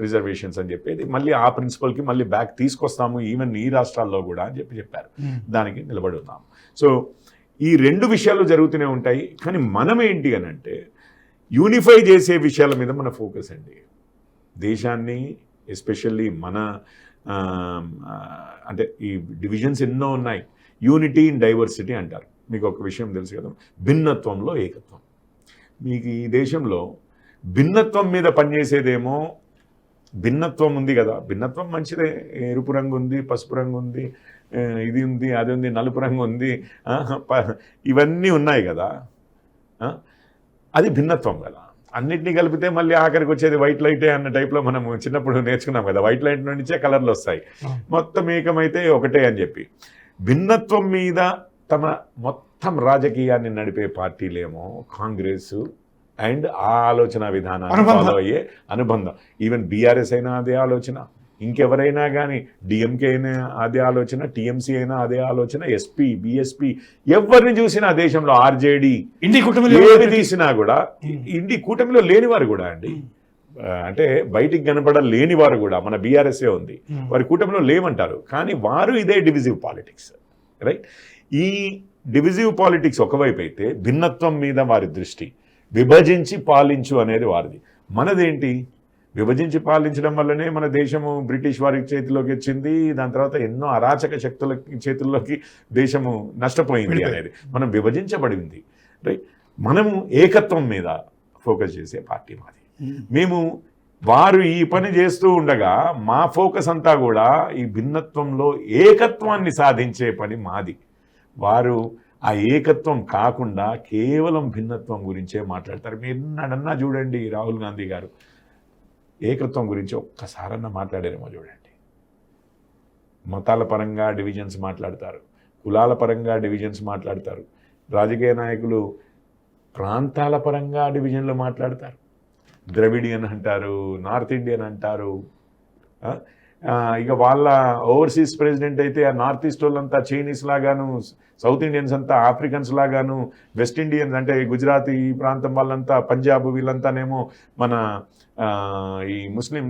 రిజర్వేషన్స్ అని చెప్పేది, మళ్ళీ ఆ ప్రిన్సిపల్కి మళ్ళీ బ్యాక్ తీసుకొస్తాము, ఈవెన్ ఈ రాష్ట్రాల్లో కూడా అని చెప్పారు. దానికి నిలబడి ఉన్నాము. సో ఈ రెండు విషయాలు జరుగుతూనే ఉంటాయి. కానీ మనం ఏంటి అని అంటే, యూనిఫై చేసే విషయాల మీద మన ఫోకస్ అండి. దేశాన్ని ఎస్పెషల్లీ మన అంటే ఈ డివిజన్స్ ఎన్నో ఉన్నాయి, యూనిటీ ఇన్ డైవర్సిటీ అంటారు. మీకు ఒక విషయం తెలుసు కదా, భిన్నత్వంలో ఏకత్వం. మీకు ఈ దేశంలో భిన్నత్వం మీద పనిచేసేదేమో, భిన్నత్వం ఉంది కదా, భిన్నత్వం మంచిదే, ఎరుపు రంగు ఉంది, పసుపు రంగు ఉంది, ఇది ఉంది, అది ఉంది, నలుపు రంగు ఉంది, ఇవన్నీ ఉన్నాయి కదా, అది భిన్నత్వం కదా. అన్నిటినీ కలిపితే మళ్ళీ ఆఖరికి వచ్చేది వైట్ లైటే అన్న టైప్లో మనం చిన్నప్పుడు నేర్చుకున్నాం కదా, వైట్ లైట్ నుంచే కలర్లు వస్తాయి, మొత్తం ఏకమైతే ఒకటే అని చెప్పి. భిన్నత్వం మీద తమ మొత్తం రాజకీయాన్ని నడిపే పార్టీలేమో కాంగ్రెస్ అండ్ ఆ ఆలోచన విధానాన్ని ఫాలో అయ్యే అనుబంధం. ఈవెన్ బీఆర్ఎస్ అయినా అదే ఆలోచన, ఇంకెవరైనా కానీ డిఎంకే అయినా అదే ఆలోచన, టీఎంసీ అయినా అదే ఆలోచన, ఎస్పీ, బీఎస్పీ, ఎవరిని చూసినా దేశంలో ఆర్జేడీ, ఏది తీసినా కూడా ఇండి కూటమిలో లేనివారు కూడా అండి, అంటే బయటికి కనపడలేని వారు కూడా మన బీఆర్ఎస్ఏ ఉంది, వారి కూటమిలో లేమంటారు. కానీ వారు ఇదే డివిజివ్ పాలిటిక్స్, రైట్. ఈ డివిజివ్ పాలిటిక్స్ ఒకవైపు అయితే, భిన్నత్వం మీద వారి దృష్టి, విభజించి పాలించు అనేది వారిది. మనదేంటి, విభజించి పాలించడం వల్లనే మన దేశము బ్రిటిష్ వారి చేతిలోకి వచ్చింది, దాని తర్వాత ఎన్నో అరాచక శక్తుల చేతుల్లోకి దేశము నష్టపోయింది అనేది. మనం విభజించబడింది, రైట్. మనము ఏకత్వం మీద ఫోకస్ చేసే పార్టీ మాది. మేము వారు ఈ పని చేస్తూ ఉండగా మా ఫోకస్ అంతా కూడా ఈ భిన్నత్వంలో ఏకత్వాన్ని సాధించే పని మాది. వారు ఆ ఏకత్వం కాకుండా కేవలం భిన్నత్వం గురించే మాట్లాడతారు. మీరు ఎన్నడన్నా చూడండి, రాహుల్ గాంధీ గారు ఏకత్వం గురించి ఒక్కసారన్నా మాట్లాడారేమో చూడండి. మతాల పరంగా డివిజన్స్ మాట్లాడతారు, కులాల పరంగా డివిజన్స్ మాట్లాడతారు, రాజకీయ నాయకులు ప్రాంతాల పరంగా డివిజన్లు మాట్లాడతారు. ద్రవిడియన్ అంటారు, నార్త్ ఇండియన్ అంటారు. ఇక వాళ్ళ ఓవర్సీస్ ప్రెసిడెంట్ అయితే ఆ నార్త్ ఈస్ట్ వాళ్ళంతా చైనీస్ లాగాను, సౌత్ ఇండియన్స్ అంతా ఆఫ్రికన్స్ లాగాను, వెస్ట్ ఇండియన్స్ అంటే గుజరాతీ ఈ ప్రాంతం వాళ్ళంతా, పంజాబ్ వీళ్ళంతానేమో మన ఈ ముస్లిం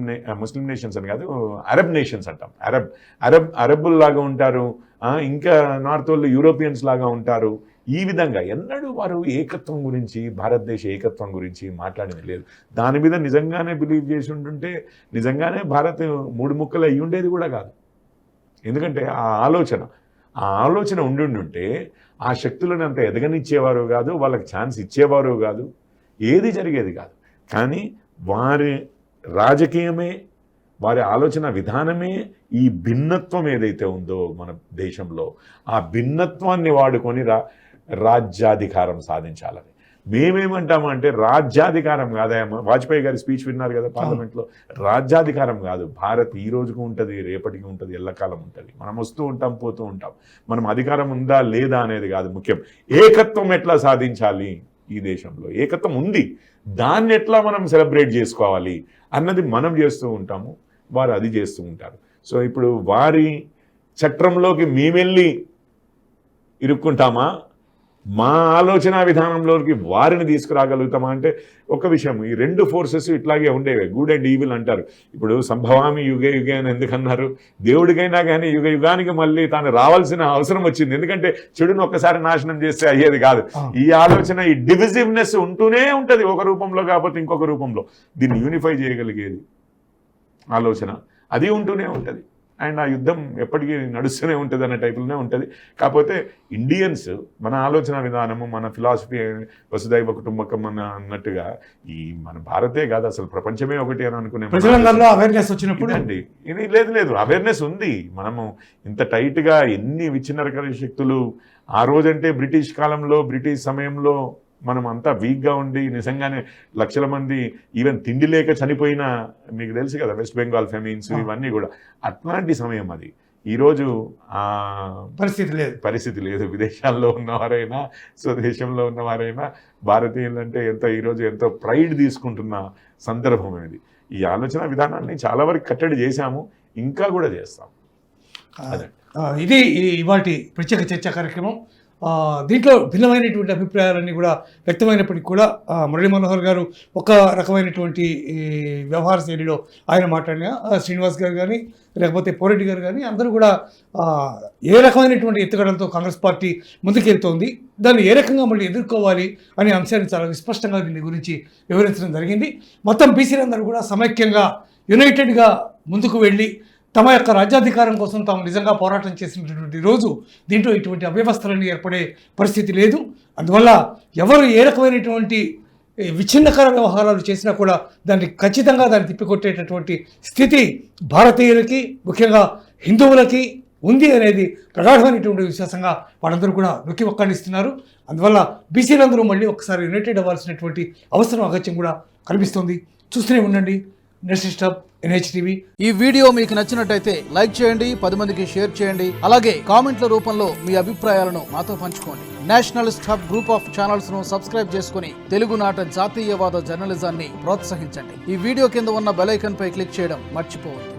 నేషన్స్ అని కాదు, అరబ్ నేషన్స్ అంటాం, అరబుల్ లాగా ఉంటారు. ఇంకా నార్త్ వాళ్ళు యూరోపియన్స్ లాగా ఉంటారు. ఈ విధంగా ఎన్నడూ వారు ఏకత్వం గురించి, భారతదేశ ఏకత్వం గురించి మాట్లాడింది లేదు. దాని మీద నిజంగానే బిలీవ్ చేసి ఉంటుంటే నిజంగానే భారత్ 3 ముక్కలు అయ్యి ఉండేది కూడా కాదు. ఎందుకంటే ఆ ఆలోచన ఉండుంటే ఆ శక్తులను అంత ఎదగనిచ్చేవారు కాదు, వాళ్ళకి ఛాన్స్ ఇచ్చేవారు కాదు, ఏది జరిగేది కాదు. కానీ వారి రాజకీయమే, వారి ఆలోచన విధానమే ఈ భిన్నత్వం ఏదైతే ఉందో మన దేశంలో, ఆ భిన్నత్వాన్ని వాడుకొని రాజ్యాధికారం సాధించాలని. మేమేమంటామంటే రాజ్యాధికారం కాదమ్మా. వాజ్పేయి గారి స్పీచ్ విన్నారు కదా పార్లమెంట్లో. రాజ్యాధికారం కాదు. భారత్ ఈ రోజుకు ఉంటుంది, రేపటికి ఉంటుంది, ఎల్లకాలం ఉంటుంది. మనం వస్తూ ఉంటాం, పోతూ ఉంటాం. మనం అధికారం ఉందా లేదా అనేది కాదు ముఖ్యం. ఏకత్వం ఎట్లా సాధించాలి, ఈ దేశంలో ఏకత్వం ఉంది, దాన్ని ఎట్లా మనం సెలబ్రేట్ చేసుకోవాలి అన్నది మనం చేస్తూ ఉంటాము, వారు అది చేస్తూ ఉంటారు. సో ఇప్పుడు వారి చట్రంలోకి మేమెళ్ళి ఇరుక్కుంటామా, మా ఆలోచన విధానంలోకి వారిని తీసుకురాగలుగుతామా అంటే ఒక విషయం, ఈ 2 ఫోర్సెస్ ఇట్లాగే ఉండేవి. గుడ్ అండ్ ఈవిల్ అంటారు. ఇప్పుడు సంభవామి యుగే యుగే అని ఎందుకన్నారు? దేవుడికైనా కానీ యుగ యుగానికి మళ్ళీ తాను రావాల్సిన అవసరం వచ్చింది. ఎందుకంటే చెడును ఒక్కసారి నాశనం చేస్తే అయ్యేది కాదు. ఈ ఆలోచన, ఈ డివిజివ్నెస్ ఉంటూనే ఉంటుంది, ఒక రూపంలో కాకపోతే ఇంకొక రూపంలో. దీన్ని యూనిఫై చేయగలిగేది ఆలోచన అది ఉంటూనే ఉంటుంది. అండ్ ఆ యుద్ధం ఎప్పటికీ నడుస్తూనే ఉంటుంది అనే టైపులోనే ఉంటుంది. కాకపోతే ఇండియన్స్ మన ఆలోచన విధానము, మన ఫిలాసఫీ వసుదైవ కుటుంబకం అన్నట్టుగా ఈ మన భారతే కాదు అసలు ప్రపంచమే ఒకటి అని అనుకునే ప్రజలందరిలో అవేర్నెస్ వచ్చినప్పుడు అండి. ఇది లేదు అవేర్నెస్ ఉంది. మనము ఇంత టైట్గా ఎన్ని విచ్ఛిన్నరకర శక్తులు ఆ రోజంటే బ్రిటిష్ కాలంలో, బ్రిటిష్ సమయంలో మనం అంతా వీక్గా ఉండి నిజంగానే లక్షల మంది ఈవెన్ తిండి లేక చనిపోయిన, మీకు తెలుసు కదా వెస్ట్ బెంగాల్ ఫెమిన్స్, ఇవన్నీ కూడా అట్లాంటి సమయం అది. ఈరోజు పరిస్థితి లేదు. విదేశాల్లో ఉన్నవారైనా, స్వదేశంలో ఉన్నవారైనా భారతీయులంటే ఈరోజు ఎంతో ప్రైడ్ తీసుకుంటున్న సందర్భం అనేది. ఈ ఆలోచన విధానాన్ని చాలా వరకు కట్టడి చేశాము, ఇంకా కూడా చేస్తాం. ఇది ఇవాటి ప్రత్యేక చర్చా కార్యక్రమం. దీంట్లో భిన్నమైనటువంటి అభిప్రాయాలన్నీ కూడా వ్యక్తమైనప్పటికీ కూడా మురళీ మనోహర్ గారు ఒక రకమైనటువంటి వ్యవహార శైలిలో ఆయన మాట్లాడిన, శ్రీనివాస్ గారు కానీ లేకపోతే పోరెడ్డి గారు కానీ అందరూ కూడా ఏ రకమైనటువంటి ఎత్తుగడలతో కాంగ్రెస్ పార్టీ ముందుకెళ్తోంది, దాన్ని ఏ రకంగా మళ్ళీ ఎదుర్కోవాలి అనే అంశాన్ని చాలా విస్పష్టంగా దీని గురించి వివరించడం జరిగింది. మొత్తం బీసీలందరూ కూడా సమైక్యంగా, యునైటెడ్గా ముందుకు వెళ్ళి తమ యొక్క రాజ్యాధికారం కోసం తాము నిజంగా పోరాటం చేసినటువంటి రోజు దీంట్లో ఇటువంటి అవ్యవస్థలన్నీ ఏర్పడే పరిస్థితి లేదు. అందువల్ల ఎవరు ఏ రకమైనటువంటి విచ్ఛిన్నకర వ్యవహారాలు చేసినా కూడా ఖచ్చితంగా దాన్ని తిప్పికొట్టేటటువంటి స్థితి భారతీయులకి, ముఖ్యంగా హిందువులకి ఉంది అనేది ప్రగాఢమైనటువంటి విశ్వాసంగా వాళ్ళందరూ కూడా నొక్కి ఒక్కడిస్తున్నారు. అందువల్ల బీసీలందరూ మళ్ళీ ఒకసారి యునైటెడ్ అవ్వాల్సినటువంటి అవసరం, అగత్యం కూడా కనిపిస్తోంది. చూస్తూనే ఉండండి నేషనల్ స్టాప్ NHTV. ఈ వీడియో మీకు నచ్చినట్టయితే లైక్ చేయండి, 10 మందికి షేర్ చేయండి. అలాగే కామెంట్ల రూపంలో మీ అభిప్రాయాలను మాతో పంచుకోండి. Nationalist hub group of channels ను సబ్స్క్రైబ్ చేసుకుని తెలుగునాట జాతీయవాద జర్నలిజాన్ని ప్రోత్సహించండి. ఈ వీడియో కింద ఉన్న బెల్ ఐకాన్ పై క్లిక్ చేయడం మర్చిపోవద్దు.